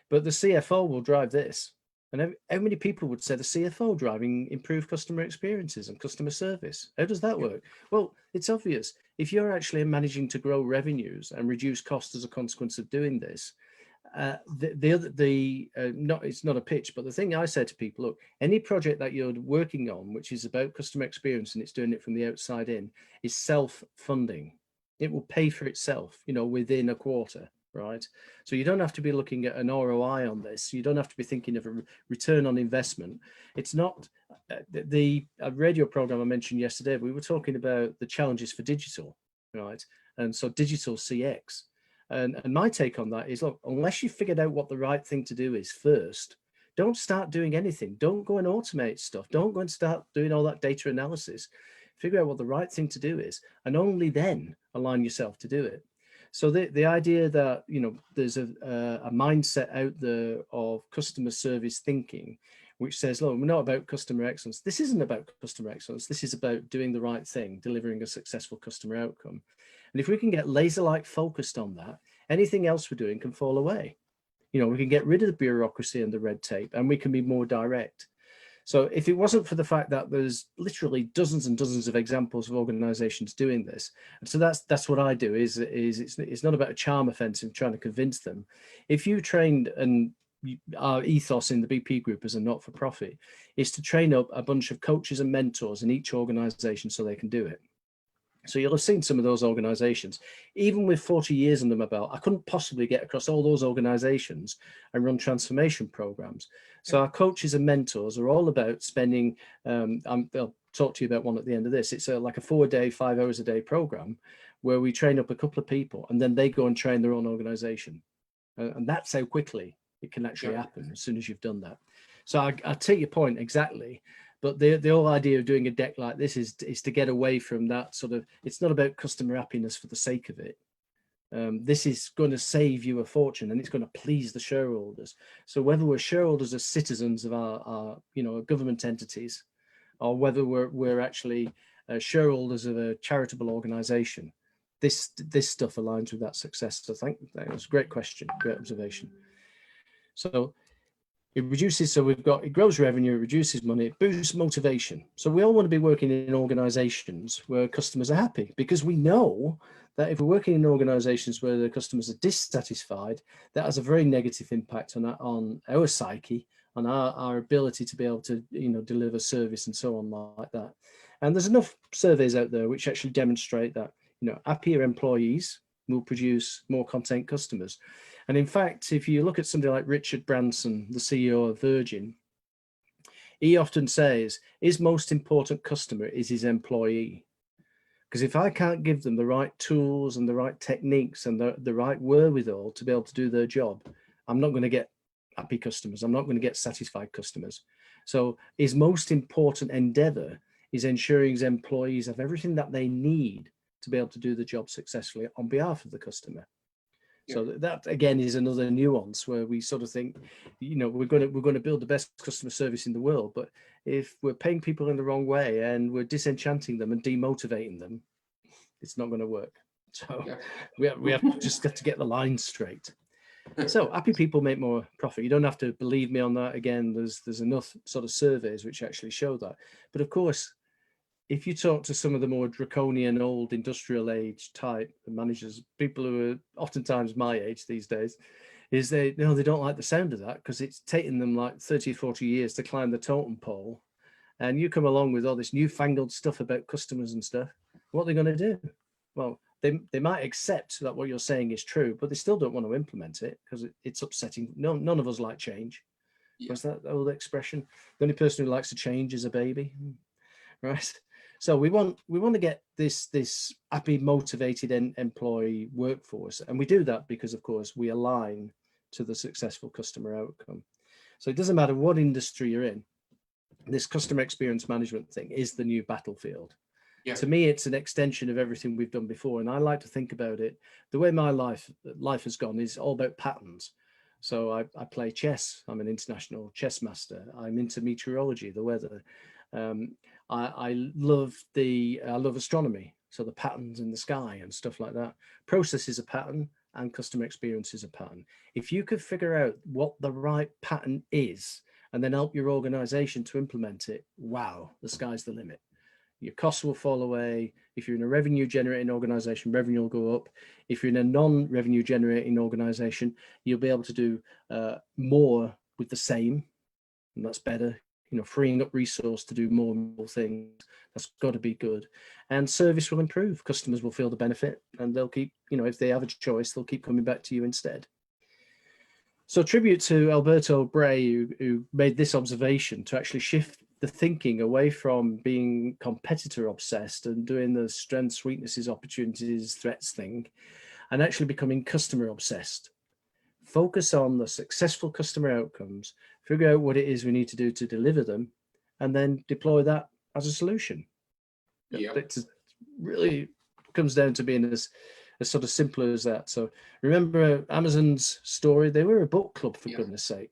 S2: but the CFO will drive this. And how many people would say the CFO driving improved customer experiences and customer service? How does that work? Well, it's obvious. If you're actually managing to grow revenues and reduce costs as a consequence of doing this, it's not a pitch, but the thing I say to people, look, any project that you're working on, which is about customer experience and it's doing it from the outside in, is self-funding. It will pay for itself, you know, within a quarter. Right. So you don't have to be looking at an ROI on this. You don't have to be thinking of a return on investment. It's not the radio program I mentioned yesterday. We were talking about the challenges for digital, right? And so digital CX. And my take on that is, look, unless you figured out what the right thing to do is first, don't start doing anything. Don't go and automate stuff. Don't go and start doing all that data analysis. Figure out what the right thing to do is, and only then align yourself to do it. So the idea that, you know, there's a mindset out there of customer service thinking, which says, "Oh, we're not about customer excellence." This isn't about customer excellence. This is about doing the right thing, delivering a successful customer outcome. And if we can get laser-like focused on that, anything else we're doing can fall away. You know, we can get rid of the bureaucracy and the red tape, and we can be more direct. So if it wasn't for the fact that there's literally dozens and dozens of examples of organizations doing this, and so that's what I do, is it's not about a charm offensive trying to convince them. If you trained, and our ethos in the BP group as a not-for-profit is to train up a bunch of coaches and mentors in each organization so they can do it. So you'll have seen some of those organizations, even with 40 years under my belt, I couldn't possibly get across all those organizations and run transformation programs. So our coaches and mentors are all about spending, they'll talk to you about one at the end of this. It's like a 4-day, 5 hours a day program where we train up a couple of people and then they go and train their own organization. And that's how quickly it can actually happen as soon as you've done that. So I take your point exactly. But the whole idea of doing a deck like this is to get away from that sort of, it's not about customer happiness for the sake of it. This is going to save you a fortune and it's going to please the shareholders. So whether we're shareholders as citizens of our you know, government entities, or whether we're actually shareholders of a charitable organization, this stuff aligns with that success. So thank you. That was a great question, great observation. So it reduces, so we've got, it grows revenue, it reduces money, it boosts motivation. So we all want to be working in organizations where customers are happy, because we know that if we're working in organizations where the customers are dissatisfied, that has a very negative impact on our psyche, on our ability to be able to, you know, deliver service and so on like that. And there's enough surveys out there which actually demonstrate that, you know, happier employees will produce more content customers. And in fact, if you look at somebody like Richard Branson, the CEO of Virgin, he often says his most important customer is his employee. Because if I can't give them the right tools and the right techniques and the right wherewithal to be able to do their job, I'm not going to get happy customers. I'm not going to get satisfied customers. So his most important endeavor is ensuring his employees have everything that they need to be able to do the job successfully on behalf of the customer. So that again is another nuance where we sort of think, you know, we're going to build the best customer service in the world, but if we're paying people in the wrong way and we're disenchanting them and demotivating them, it's not going to work. So we have just got to get the line straight. So happy people make more profit. You don't have to believe me on that. Again, there's enough sort of surveys which actually show that. But of course, if you talk to some of the more draconian old industrial age type managers, people who are oftentimes my age these days, is they don't like the sound of that because it's taken them like 30 or 40 years to climb the totem pole. And you come along with all this newfangled stuff about customers and stuff. What are they going to do? Well, they might accept that what you're saying is true, but they still don't want to implement it because it's upsetting. None of us like change. What's that old expression? The only person who likes to change is a baby, right? So we want to get this happy, motivated employee workforce, and we do that because, of course, we align to the successful customer outcome. So it doesn't matter what industry you're in. This customer experience management thing is the new battlefield. To me, it's an extension of everything we've done before, and I like to think about it. The way my life has gone is all about patterns. So I play chess. I'm an international chess master. I'm into meteorology, the weather. I love astronomy, so the patterns in the sky and stuff like that. Process is a pattern and customer experience is a pattern. If you could figure out what the right pattern is and then help your organization to implement it, wow, the sky's the limit. Your costs will fall away. If you're in a revenue generating organization, revenue will go up. If you're in a non-revenue generating organization, you'll be able to do more with the same, and that's better. You know, freeing up resource to do more and more things. That's got to be good. And service will improve. Customers will feel the benefit and they'll keep, you know, if they have a choice, they'll keep coming back to you instead. So tribute to Alberto Bray, who made this observation to actually shift the thinking away from being competitor obsessed and doing the strengths, weaknesses, opportunities, threats thing, and actually becoming customer obsessed. Focus on the successful customer outcomes, figure out what it is we need to do to deliver them, and then deploy that as a solution. It really comes down to being as sort of simple as that. So remember Amazon's story, they were a book club, for
S1: Yeah.
S2: goodness sake.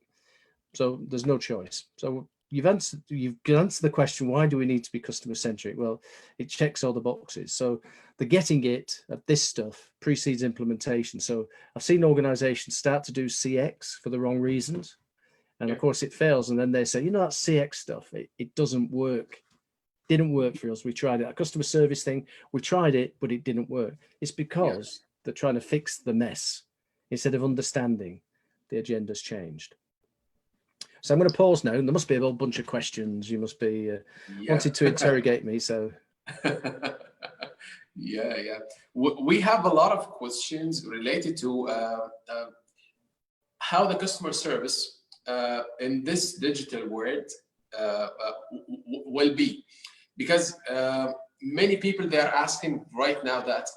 S2: So there's no choice. So you've answered the question, why do we need to be customer centric? Well, it checks all the boxes. So the getting it of this stuff precedes implementation. So I've seen organizations start to do CX for the wrong reasons. And of course it fails. And then they say, that CX stuff, it doesn't work. Didn't work for us. We tried it. A customer service thing, we tried it, but it didn't work. It's because they're trying to fix the mess instead of understanding the agenda's changed. So I'm going to pause now. There must be a whole bunch of questions. You must be wanted to interrogate me. So
S1: yeah. We have a lot of questions related to how the customer service in this digital world will be, because many people, they are asking right now that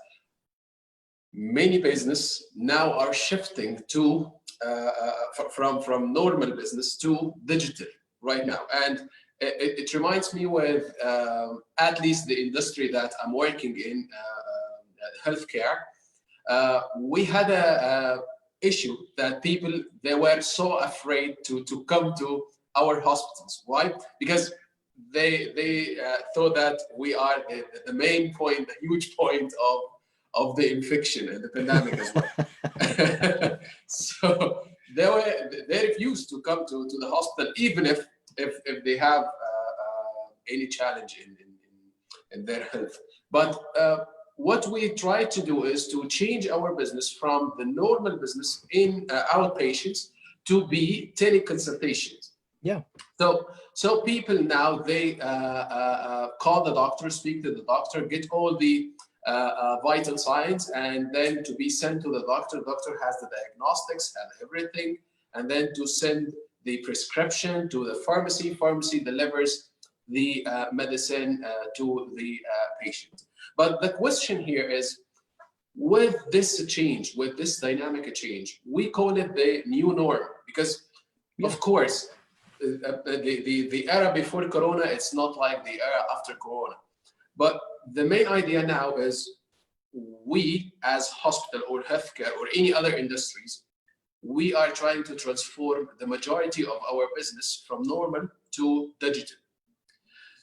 S1: many business now are shifting to from normal business to digital right now. And it reminds me with at least the industry that I'm working in, healthcare. We had a issue that people, they were so afraid to come to our hospitals. Why? Because they thought that we are the main point, the huge point of the infection and the pandemic as well. So they refused to come to the hospital, even if they have any challenge in their health. But what we try to do is to change our business from the normal business in outpatients to be teleconsultations.
S2: Yeah.
S1: So people now, they call the doctor, speak to the doctor, get all the vital signs, and then to be sent to the doctor. The doctor has the diagnostics and everything, and then to send the prescription to the pharmacy. Pharmacy delivers the medicine to the patient. But the question here is, with this change, with this dynamic change, we call it the new norm, because of course, the era before Corona, it's not like the era after Corona. But the main idea now is, we as hospital or healthcare or any other industries, we are trying to transform the majority of our business from normal to digital.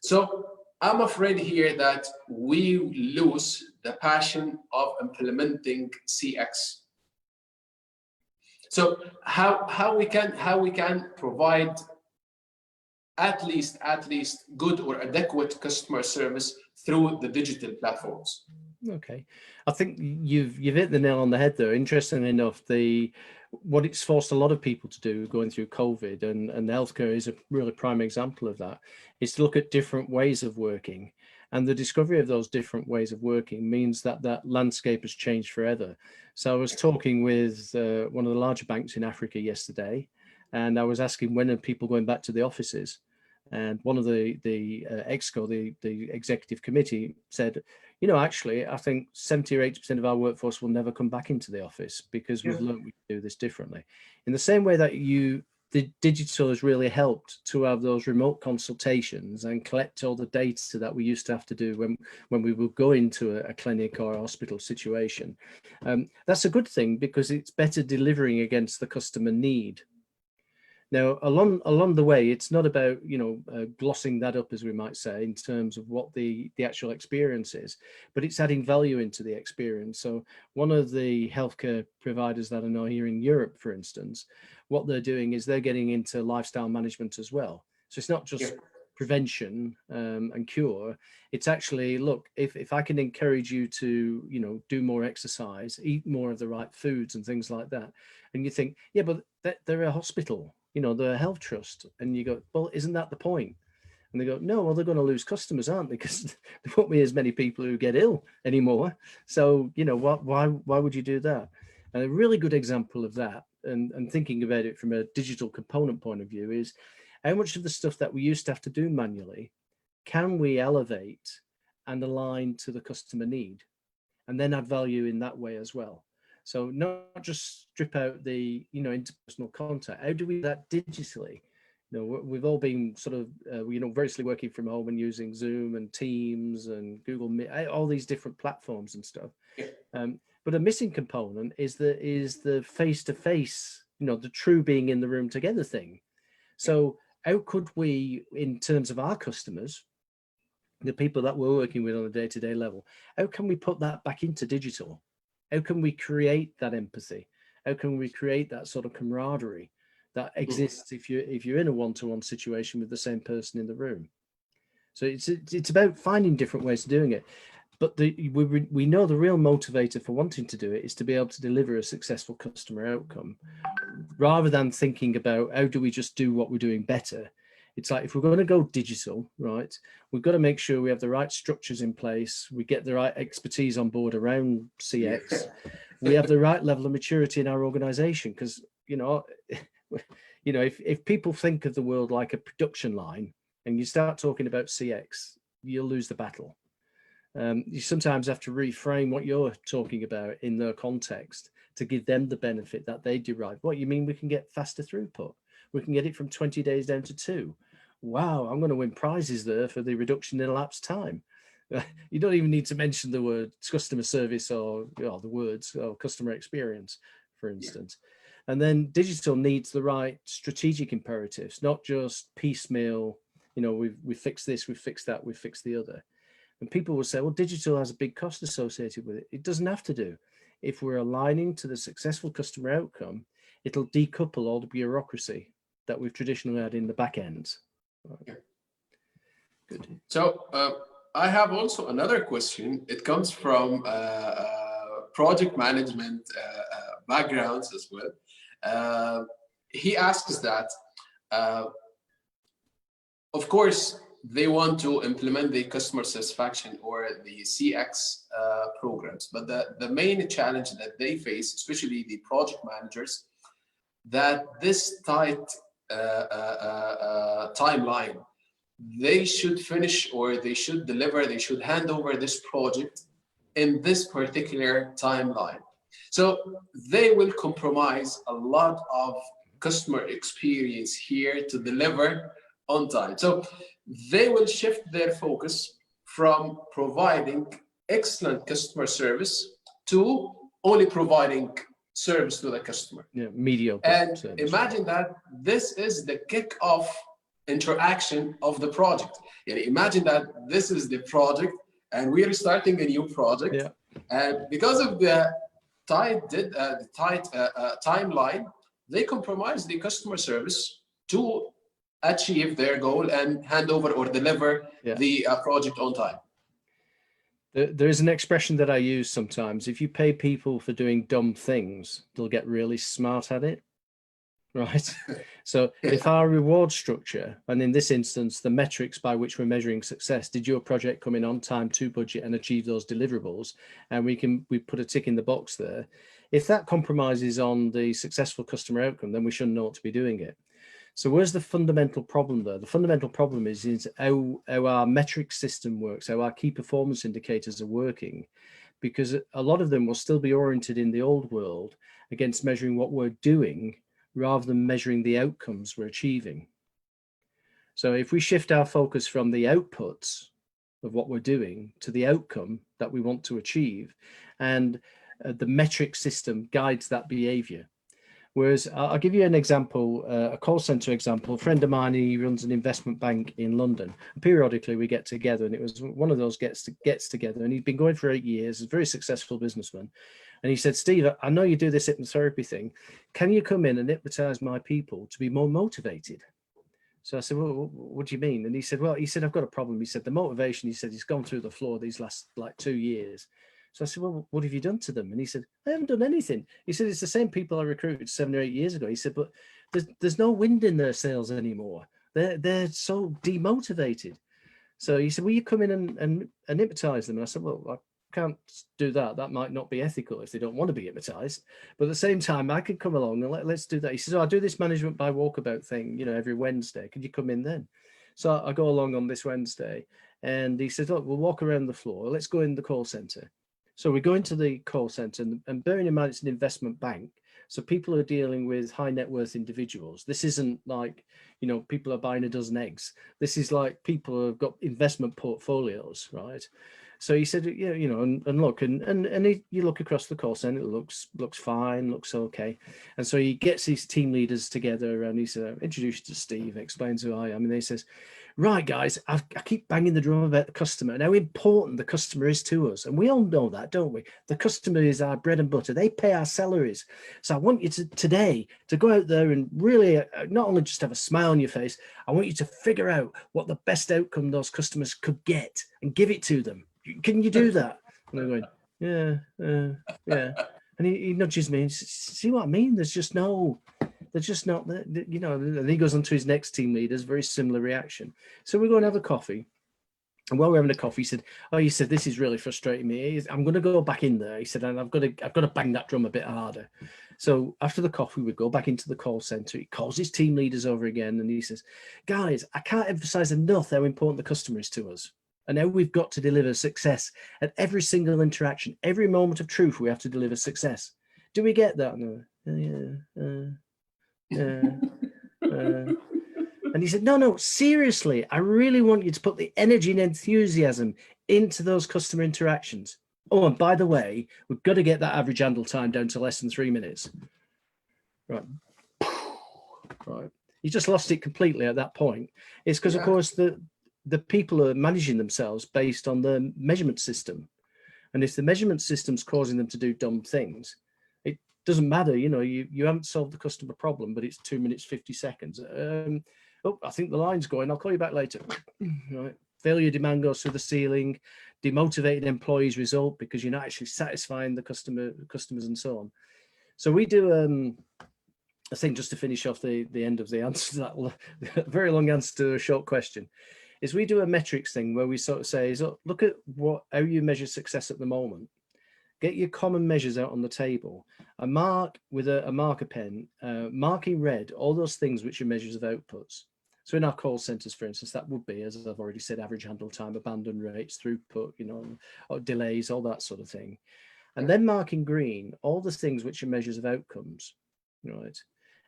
S1: So I'm afraid here that we lose the passion of implementing CX. So how we can provide at least good or adequate customer service through the digital platforms?
S2: Okay, I think you've hit the nail on the head there. Interestingly enough, what it's forced a lot of people to do going through COVID, and healthcare is a really prime example of that, is to look at different ways of working. And the discovery of those different ways of working means that that landscape has changed forever. So I was talking with one of the larger banks in Africa yesterday, and I was asking, when are people going back to the offices? And one of the ExCo, the executive committee, said, actually, I think 70 or 80% of our workforce will never come back into the office, because we've learned we can do this differently. In the same way that the digital has really helped to have those remote consultations and collect all the data that we used to have to do when we would go into a clinic or a hospital situation. That's a good thing, because it's better delivering against the customer need. Now, along the way, it's not about, glossing that up, as we might say, in terms of what the actual experience is, but it's adding value into the experience. So one of the healthcare providers that I know here in Europe, for instance, what they're doing is they're getting into lifestyle management as well. So it's not just prevention and cure. It's actually, look, if I can encourage you to, do more exercise, eat more of the right foods and things like that. And you think, yeah, but they're a hospital. They're a health trust. And you go, well, isn't that the point? And they go, no, well, they're going to lose customers, aren't they? Because there won't be as many people who get ill anymore. So, why would you do that? And a really good example of that, and thinking about it from a digital component point of view, is how much of the stuff that we used to have to do manually, can we elevate and align to the customer need, and then add value in that way as well? So not just strip out the interpersonal contact. How do we do that digitally? we've all been sort of, variously working from home and using Zoom and Teams and Google Meet, all these different platforms and stuff.
S1: Yeah.
S2: But a missing component is the face-to-face, the true being in the room together thing. So how could we, in terms of our customers, the people that we're working with on a day-to-day level, how can we put that back into digital? How can we create that empathy? How can we create that sort of camaraderie that exists if you're in a one-to-one situation with the same person in the room? So it's about finding different ways of doing it. But we know the real motivator for wanting to do it is to be able to deliver a successful customer outcome, rather than thinking about how do we just do what we're doing better. It's like, if we're going to go digital, right, we've got to make sure we have the right structures in place, we get the right expertise on board around CX, we have the right level of maturity in our organization, because if people think of the world like a production line and you start talking about CX, you'll lose the battle. You sometimes have to reframe what you're talking about in their context to give them the benefit that they derive. What you mean? We can get faster throughput. We can get it from 20 days down to 2. Wow, I'm going to win prizes there for the reduction in elapsed time. You don't even need to mention the word customer service or the words or customer experience, for instance. Yeah. And then digital needs the right strategic imperatives, not just piecemeal, we've fixed this, we've fixed that, we've fixed the other. And people will say, well, digital has a big cost associated with it. It doesn't have to do. If we're aligning to the successful customer outcome, it'll decouple all the bureaucracy that we've traditionally had in the back ends.
S1: Yeah.
S2: Good.
S1: So I have also another question. It comes from project management backgrounds as well. He asks that, of course, they want to implement the customer satisfaction or the CX programs, but the main challenge that they face, especially the project managers, that this tight timeline, they should finish or they should deliver, they should hand over this project in this particular timeline. So they will compromise a lot of customer experience here to deliver on time. So they will shift their focus from providing excellent customer service to only providing service to the customer.
S2: Yeah, mediocre.
S1: And
S2: service.
S1: Imagine that this is the kick-off interaction of the project. Imagine that this is the project and we're starting a new project.
S2: Yeah.
S1: And because of the tight timeline, they compromise the customer service to achieve their goal and hand over or deliver the project on time.
S2: There is an expression that I use sometimes. If you pay people for doing dumb things, they'll get really smart at it, right? So if our reward structure, and in this instance, the metrics by which we're measuring success, did your project come in on time, to budget, and achieve those deliverables, and we put a tick in the box there. If that compromises on the successful customer outcome, then we shouldn't ought to be doing it. So where's the fundamental problem there? The fundamental problem is how our metric system works, how our key performance indicators are working, because a lot of them will still be oriented in the old world against measuring what we're doing rather than measuring the outcomes we're achieving. So if we shift our focus from the outputs of what we're doing to the outcome that we want to achieve, and the metric system guides that behavior. Whereas I'll give you an example, a call center example. A friend of mine, he runs an investment bank in London. And periodically we get together, and it was one of those gets together, and he'd been going for 8 years, a very successful businessman. And he said, Steve, I know you do this hypnotherapy thing. Can you come in and hypnotize my people to be more motivated? So I said, well, what do you mean? And he said, I've got a problem. He said, the motivation, he said, he's gone through the floor these last 2 years. So I said, well, what have you done to them? And he said, I haven't done anything. He said, it's the same people I recruited 7 or 8 years ago. He said, but there's no wind in their sails anymore. They're so demotivated. So he said, will you come in and hypnotize them? And I said, well, I can't do that. That might not be ethical if they don't want to be hypnotized. But at the same time, I could come along and let's do that. He says, I do this management by walkabout thing, every Wednesday. Could you come in then? So I go along on this Wednesday, and he said, look, we'll walk around the floor. Let's go in the call center. So we go into the call center, and bearing in mind it's an investment bank, so people are dealing with high net worth individuals. This isn't like, you know, people are buying a dozen eggs. This is like people who have got investment portfolios, right? So he said, yeah, you know, and look, you look across the call center, it looks fine, looks okay. And so he gets his team leaders together, and he said, introduce you to Steve, explains who I am. And he says, right, guys, I keep banging the drum about the customer and how important the customer is to us. And we all know that, don't we? The customer is our bread and butter. They pay our salaries. So I want you today to go out there and really not only just have a smile on your face, I want you to figure out what the best outcome those customers could get and give it to them. Can you do that? And I'm going, yeah. And he nudges me and says, see what I mean? There's just not, you know, and he goes on to his next team leaders, very similar reaction. So we go and have a coffee. And while we're having a coffee, he said, this is really frustrating me. I'm going to go back in there. He said, and I've got to bang that drum a bit harder. So after the coffee, we go back into the call center. He calls his team leaders over again. And he says, guys, I can't emphasize enough how important the customer is to us. And now we've got to deliver success at every single interaction, every moment of truth. We have to deliver success. Do we get that? No. And he said, no, seriously, I really want you to put the energy and enthusiasm into those customer interactions. Oh, and by the way, we've got to get that average handle time down to less than 3 minutes. Right. He just lost it completely at that point. It's because, of course, the people are managing themselves based on the measurement system. And if the measurement system's causing them to do dumb things, it doesn't matter. You know, you haven't solved the customer problem, but it's 2 minutes, 50 seconds. I think the line's going. I'll call you back later. Right. Failure demand goes through the ceiling. Demotivated employees result because you're not actually satisfying the customers and so on. So we do, I think, just to finish off the end of the answer to that very long answer to a short question, is we do a metrics thing where we sort of say, look at how you measure success at the moment. Get your common measures out on the table and mark with a marker pen, mark in red all those things which are measures of outputs. So in our call centers, for instance, that would be, as I've already said, average handle time, abandon rates, throughput, you know, or delays, all that sort of thing. And then mark in green all the things which are measures of outcomes, right?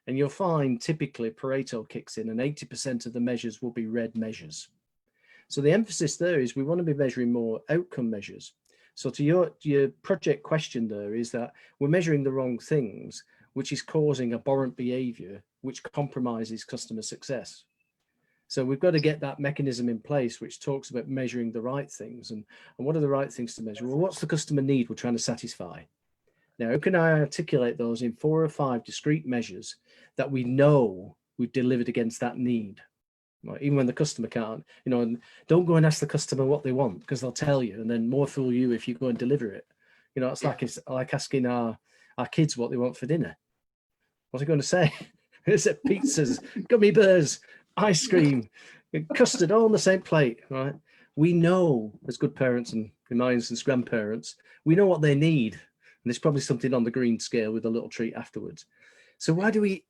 S2: And you'll find typically Pareto kicks in and 80% of the measures will be red measures. So the emphasis there is we want to be measuring more outcome measures. So to your project question there is that we're measuring the wrong things, which is causing abhorrent behavior, which compromises customer success. So we've got to get that mechanism in place, which talks about measuring the right things. And what are the right things to measure? Well, what's the customer need we're trying to satisfy? Now, how can I articulate those in 4 or 5 discrete measures that we know we've delivered against that need? Right? Even when the customer can't, you know, and don't go and ask the customer what they want because they'll tell you, and then more fool you if you go and deliver it. You know, it's like asking our kids what they want for dinner. What's he going to say? Is it pizzas, gummy bears, ice cream, custard, all on the same plate, right? We know, as good parents and, in my instance, grandparents, we know what they need. And there's probably something on the green scale with a little treat afterwards. So why do we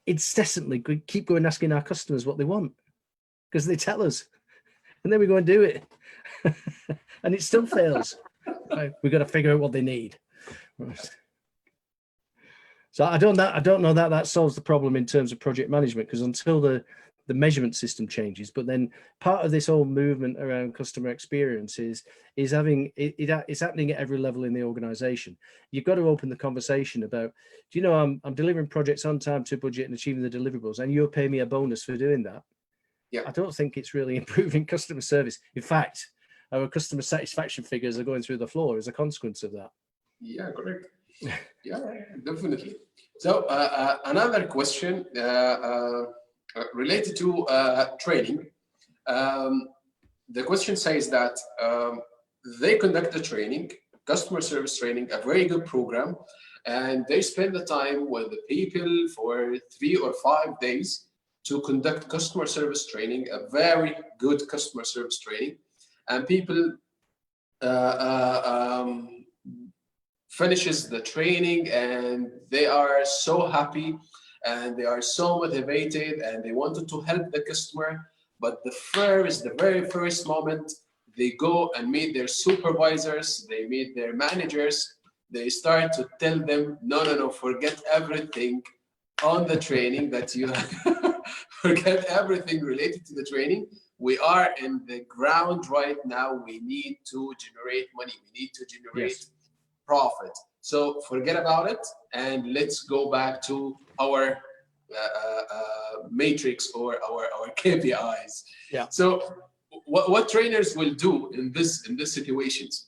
S2: incessantly keep going asking our customers what they want? Because they tell us. And then we go and do it. And it still fails. Right? We've got to figure out what they need. Right. So I don't know that solves the problem in terms of project management, because until the measurement system changes, but then part of this whole movement around customer experience is having it's happening at every level in the organization. You've got to open the conversation about, do you know, I'm delivering projects on time, to budget, and achieving the deliverables, and you're paying me a bonus for doing that.
S1: Yeah,
S2: I don't think it's really improving customer service. In fact, our customer satisfaction figures are going through the floor as a consequence of that.
S1: Yeah, correct. Yeah, definitely. So another question related to training. The question says that they conduct the training, customer service training, a very good program, and they spend the time with the people for 3 or 5 days to conduct customer service training, a very good customer service training, and people finishes the training and they are so happy and they are so motivated and they wanted to help the customer, but the very first moment they go and meet their supervisors, they meet their managers, they start to tell them, no, forget everything on the training that you forget everything related to the training. We are in the ground right now. We need to generate money. We need to generate profit. So forget about it and let's go back to our matrix or our KPIs.
S2: Yeah.
S1: So what trainers will do in this situations?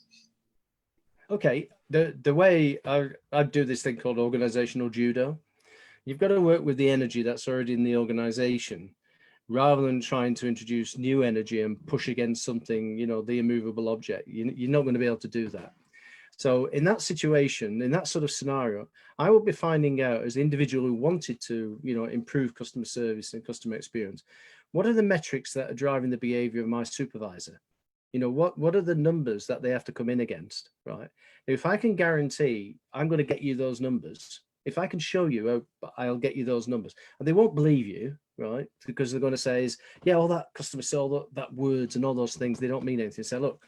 S2: Okay, the way I do this thing called organizational judo, you've got to work with the energy that's already in the organization, rather than trying to introduce new energy and push against something, you know, the immovable object. You're not going to be able to do that. So in that situation, in that sort of scenario, I would be finding out, as the individual who wanted to, you know, improve customer service and customer experience, what are the metrics that are driving the behavior of my supervisor? You know, what are the numbers that they have to come in against, right? If I can guarantee I'm going to get you those numbers, if I can show you, I'll get you those numbers, and they won't believe you, right? Because they're going to say is, yeah, all that customer service, all that words and all those things, they don't mean anything. Say, look,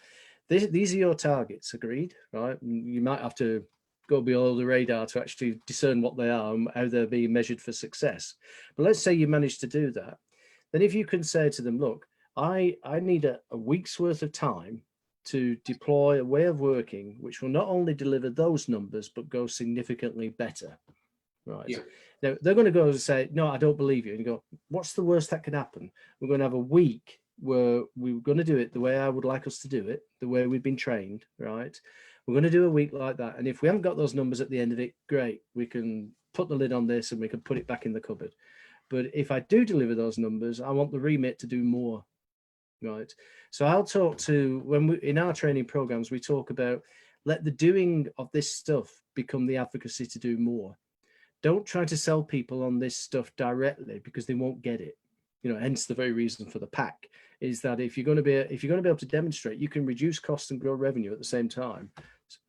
S2: these are your targets, agreed, right? You might have to go below the radar to actually discern what they are and how they're being measured for success. But let's say you manage to do that. Then if you can say to them, look, I need a week's worth of time to deploy a way of working which will not only deliver those numbers, but go significantly better, right?
S1: Yeah.
S2: Now, they're going to go and say, no, I don't believe you. And you go, what's the worst that could happen? We're going to have a week where we're going to do it the way I would like us to do it, the way we've been trained, right? We're going to do a week like that. And if we haven't got those numbers at the end of it, great. We can put the lid on this and we can put it back in the cupboard. But if I do deliver those numbers, I want the remit to do more, right? So I'll talk to, when we, in our training programs, we talk about let the doing of this stuff become the advocacy to do more. Don't try to sell people on this stuff directly because they won't get it. You know, hence the very reason for the pack is that if you're going to be able to demonstrate you can reduce costs and grow revenue at the same time.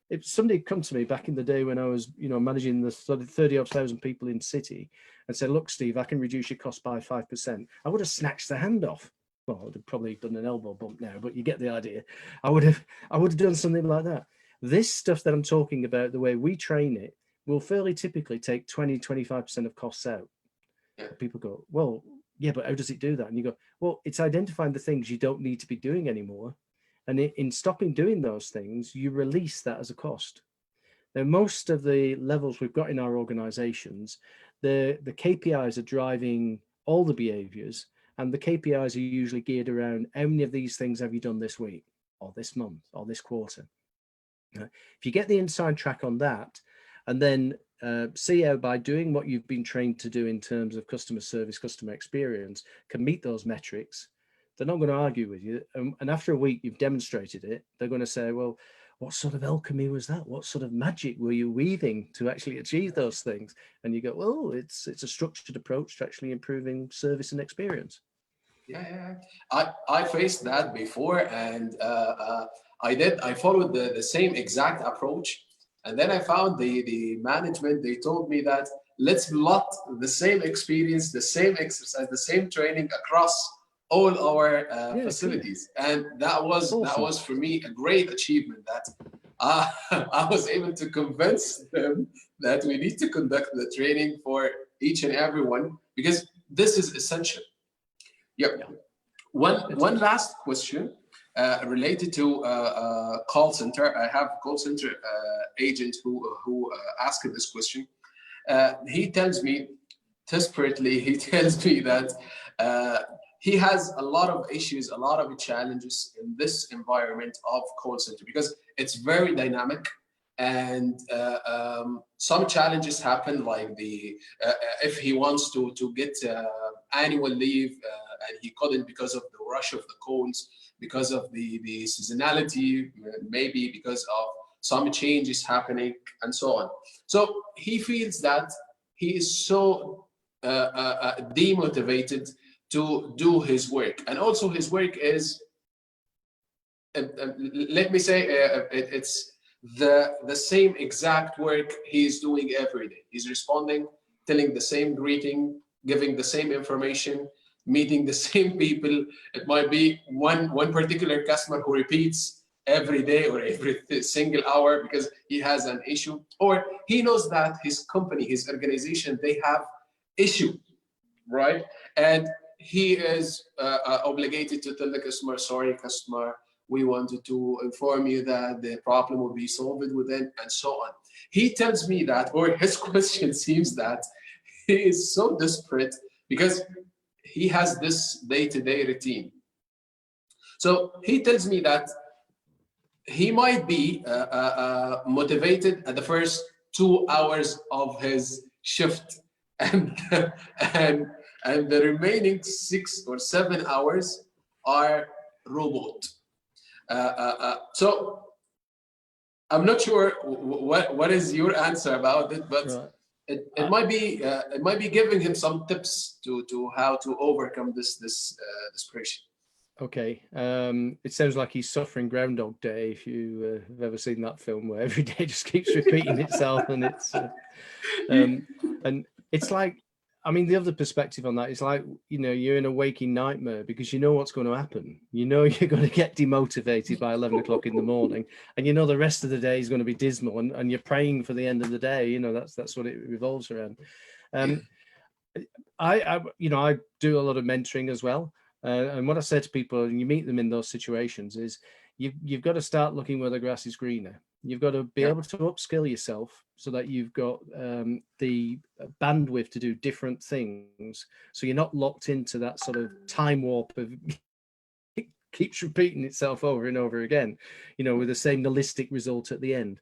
S2: If somebody come to me back in the day when I was, you know, managing the 30,000 people in City and said, look, Steve, I can reduce your cost by 5%, I would have snatched the hand off. Well, I would have probably done an elbow bump now, but you get the idea. I would have done something like that. This stuff that I'm talking about, the way we train it, will fairly typically take 20-25% of costs out.
S1: Yeah.
S2: People go, well, yeah, but how does it do that? And you go, well, it's identifying the things you don't need to be doing anymore. And in stopping doing those things, you release that as a cost. Now, most of the levels we've got in our organizations, the KPIs are driving all the behaviors, and the KPIs are usually geared around how many of these things have you done this week or this month or this quarter. If you get the inside track on that, and then see how by doing what you've been trained to do in terms of customer service, customer experience, can meet those metrics, they're not going to argue with you. And after a week you've demonstrated it, they're going to say, well, what sort of alchemy was that? What sort of magic were you weaving to actually achieve those things? And you go, well, it's a structured approach to actually improving service and experience.
S1: Yeah. I faced that before, and I followed the same exact approach. And then I found the management, they told me that let's plot the same experience, the same exercise, the same training across all our facilities. And that was for me a great achievement, that I was able to convince them that we need to conduct the training for each and every one, because this is essential. Yep. One last question. Related to call center. I have a call center agent who asked this question. He tells me desperately, that he has a lot of issues, a lot of challenges in this environment of call center, because it's very dynamic, and some challenges happen, like if he wants to get annual leave and he couldn't because of the rush of the calls, because of the seasonality, maybe because of some changes happening, and so on. So he feels that he is so demotivated to do his work. And also his work is, let me say, it's the same exact work he's doing every day. He's responding, telling the same greeting, giving the same information, meeting the same people. It might be one particular customer who repeats every day or every single hour because he has an issue, or he knows that his company, his organization, they have issue, right? And he is obligated to tell the customer, sorry, customer, we wanted to inform you that the problem will be solved within, and so on. He tells me that, or his question seems that he is so desperate because he has this day-to-day routine. So he tells me that he might be motivated at the first 2 hours of his shift, and and the remaining 6 or 7 hours are robot. So I'm not sure what is your answer about it, but
S2: Right.
S1: it might be giving him some tips to how to overcome this desperation.
S2: Okay. It sounds like he's suffering Groundhog Day. If you have ever seen that film, where every day just keeps repeating itself, and it's like, I mean, the other perspective on that is like, you're in a waking nightmare because you know what's going to happen. You know you're going to get demotivated by 11 o'clock in the morning, and you know the rest of the day is going to be dismal, and you're praying for the end of the day. That's what it revolves around. I do a lot of mentoring as well. And what I say to people, and you meet them in those situations, is you've got to start looking where the grass is greener. You've got to be able to upskill yourself so that you've got the bandwidth to do different things. So you're not locked into that sort of time warp of it keeps repeating itself over and over again, with the same nihilistic result at the end.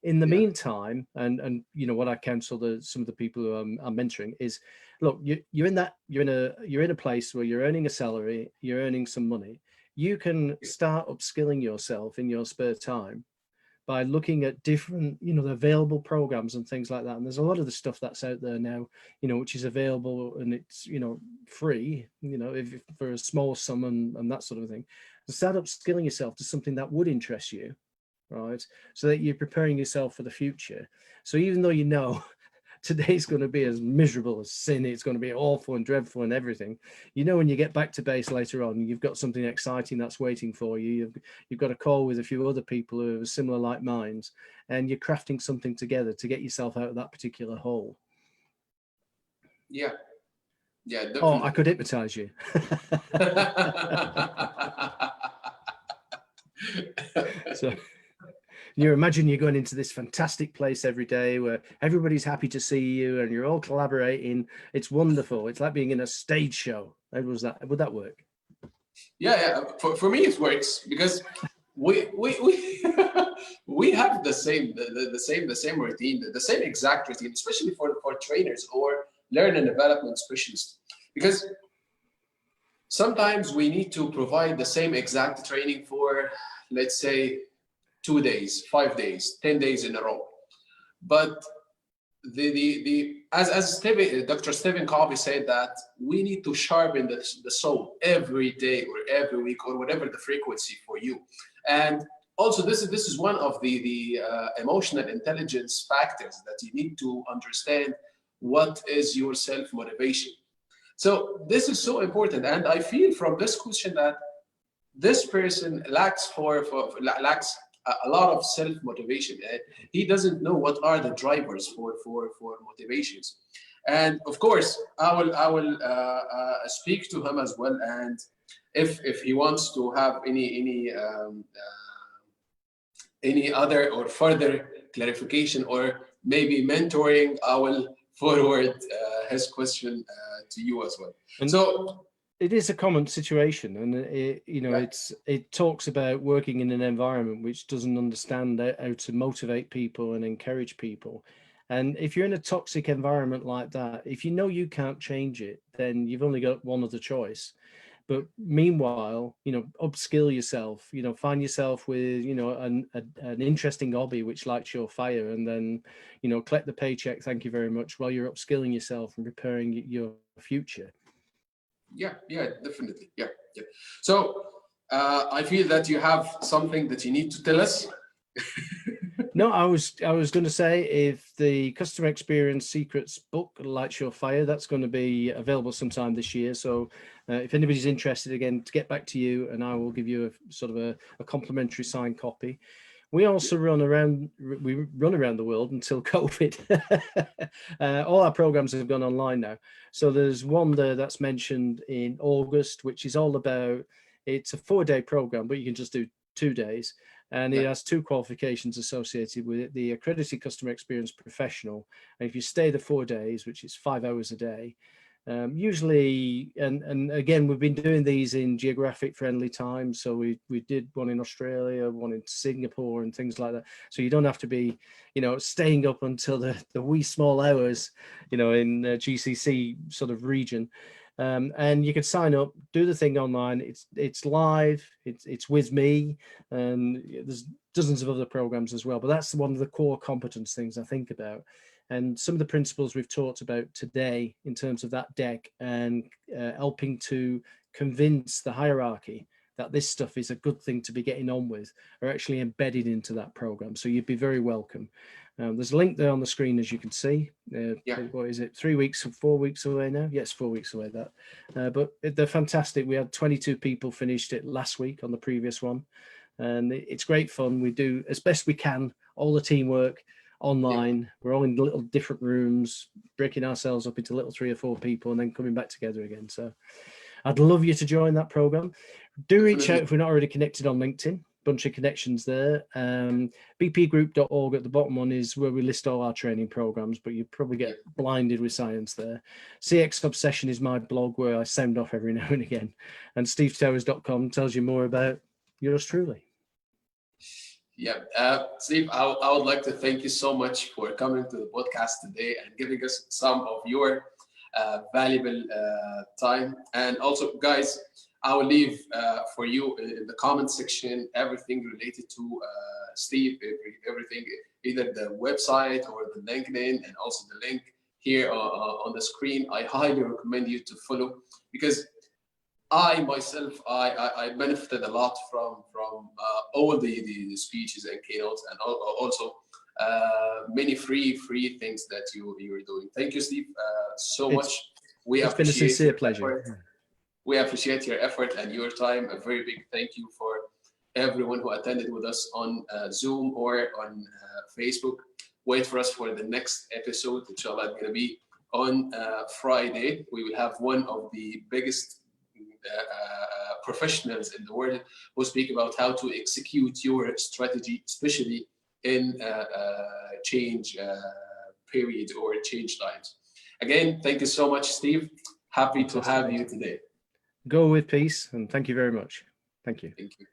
S2: In the meantime, and what I counsel some of the people who I'm mentoring is, look, you're in a place where you're earning a salary, you're earning some money. You can start upskilling yourself in your spare time by looking at different, the available programs and things like that. And there's a lot of the stuff that's out there now, which is available, and it's, free, if for a small sum and that sort of thing. So start upskilling yourself to something that would interest you, right? So that you're preparing yourself for the future. So even though today's going to be as miserable as sin, it's going to be awful and dreadful and everything, when you get back to base later on, you've got something exciting that's waiting for you. You've got a call with a few other people who have similar like minds, and you're crafting something together to get yourself out of that particular hole.
S1: Yeah, definitely.
S2: Oh, I could hypnotize you. So you imagine you're going into this fantastic place every day where everybody's happy to see you and you're all collaborating. It's wonderful. It's like being in a stage show. Would that work?
S1: Yeah. For me, it works because we we have the same routine, the same exact routine, especially for trainers or learn and development specialists, because sometimes we need to provide the same exact training for, let's say, 2 days, 5 days, 10 days in a row. But as Dr. Stephen Covey said, that we need to sharpen the soul every day or every week or whatever the frequency for you. And also this is one of the emotional intelligence factors that you need to understand. What is your self-motivation? So this is so important. And I feel from this question that this person lacks a lot of self-motivation. He doesn't know what are the drivers for motivations. And of course, I will speak to him as well. And if he wants to have any other or further clarification or maybe mentoring, I will forward his question to you as well.
S2: And so it is a common situation, and it talks about working in an environment which doesn't understand how to motivate people and encourage people. And if you're in a toxic environment like that, if you know you can't change it, then you've only got one other choice. But meanwhile, upskill yourself, find yourself with, an interesting hobby which lights your fire, and then, collect the paycheck, thank you very much, while you're upskilling yourself and preparing your future.
S1: Yeah, definitely. Yeah. So I feel that you have something that you need to tell us.
S2: No, I was going to say, if the Customer Experience Secrets book lights your fire, that's going to be available sometime this year. So if anybody's interested, again, to get back to you, and I will give you a sort of a complimentary signed copy. We also run around the world until COVID. All our programs have gone online now. So there's one there that's mentioned in August, which is all about, it's a 4-day program, but you can just do 2 days. And it has 2 qualifications associated with it: the Accredited Customer Experience Professional. And if you stay the 4 days, which is 5 hours a day, usually, and again, we've been doing these in geographic friendly times. So we did one in Australia, one in Singapore, and things like that. So you don't have to be, staying up until the wee small hours, in GCC sort of region. And you can sign up, do the thing online. It's live. It's with me, and there's dozens of other programs as well. But that's one of the core competence things I think about. And some of the principles we've talked about today in terms of that deck, and helping to convince the hierarchy that this stuff is a good thing to be getting on with, are actually embedded into that program. So you'd be very welcome. There's a link there on the screen, as you can see. What is it, 3 weeks or 4 weeks away now? Yes, 4 weeks away, that. But they're fantastic. We had 22 people finished it last week on the previous one. And it's great fun. We do as best we can, all the teamwork online. We're all in little different rooms, breaking ourselves up into little 3 or 4 people, and then coming back together again. So I'd love you to join that program. Do reach out if we're not already connected on LinkedIn. Bunch of connections there. bpgroup.org at the bottom one is where we list all our training programs, but you probably get blinded with science there. CX Obsession is my blog where I sound off every now and again. And stevetowers.com tells you more about yours truly.
S1: Yeah, Steve, I would like to thank you so much for coming to the podcast today and giving us some of your valuable time. And also, guys, I will leave for you in the comment section everything related to Steve, everything, either the website or the LinkedIn, and also the link here on the screen. I highly recommend you to follow, because I myself, I benefited a lot from all the speeches and keynotes, and also many free things that you're doing. Thank you, Steve, so much.
S2: It's been a sincere pleasure.
S1: We appreciate your effort and your time. A very big thank you for everyone who attended with us on Zoom or on Facebook. Wait for us for the next episode. Inshallah, it's going to be on Friday. We will have one of the biggest professionals in the world who speak about how to execute your strategy, especially in change period or change times. Again, thank you so much, Steve. Happy to have you today.
S2: Go with peace, and thank you very much. Thank you.
S1: Thank you.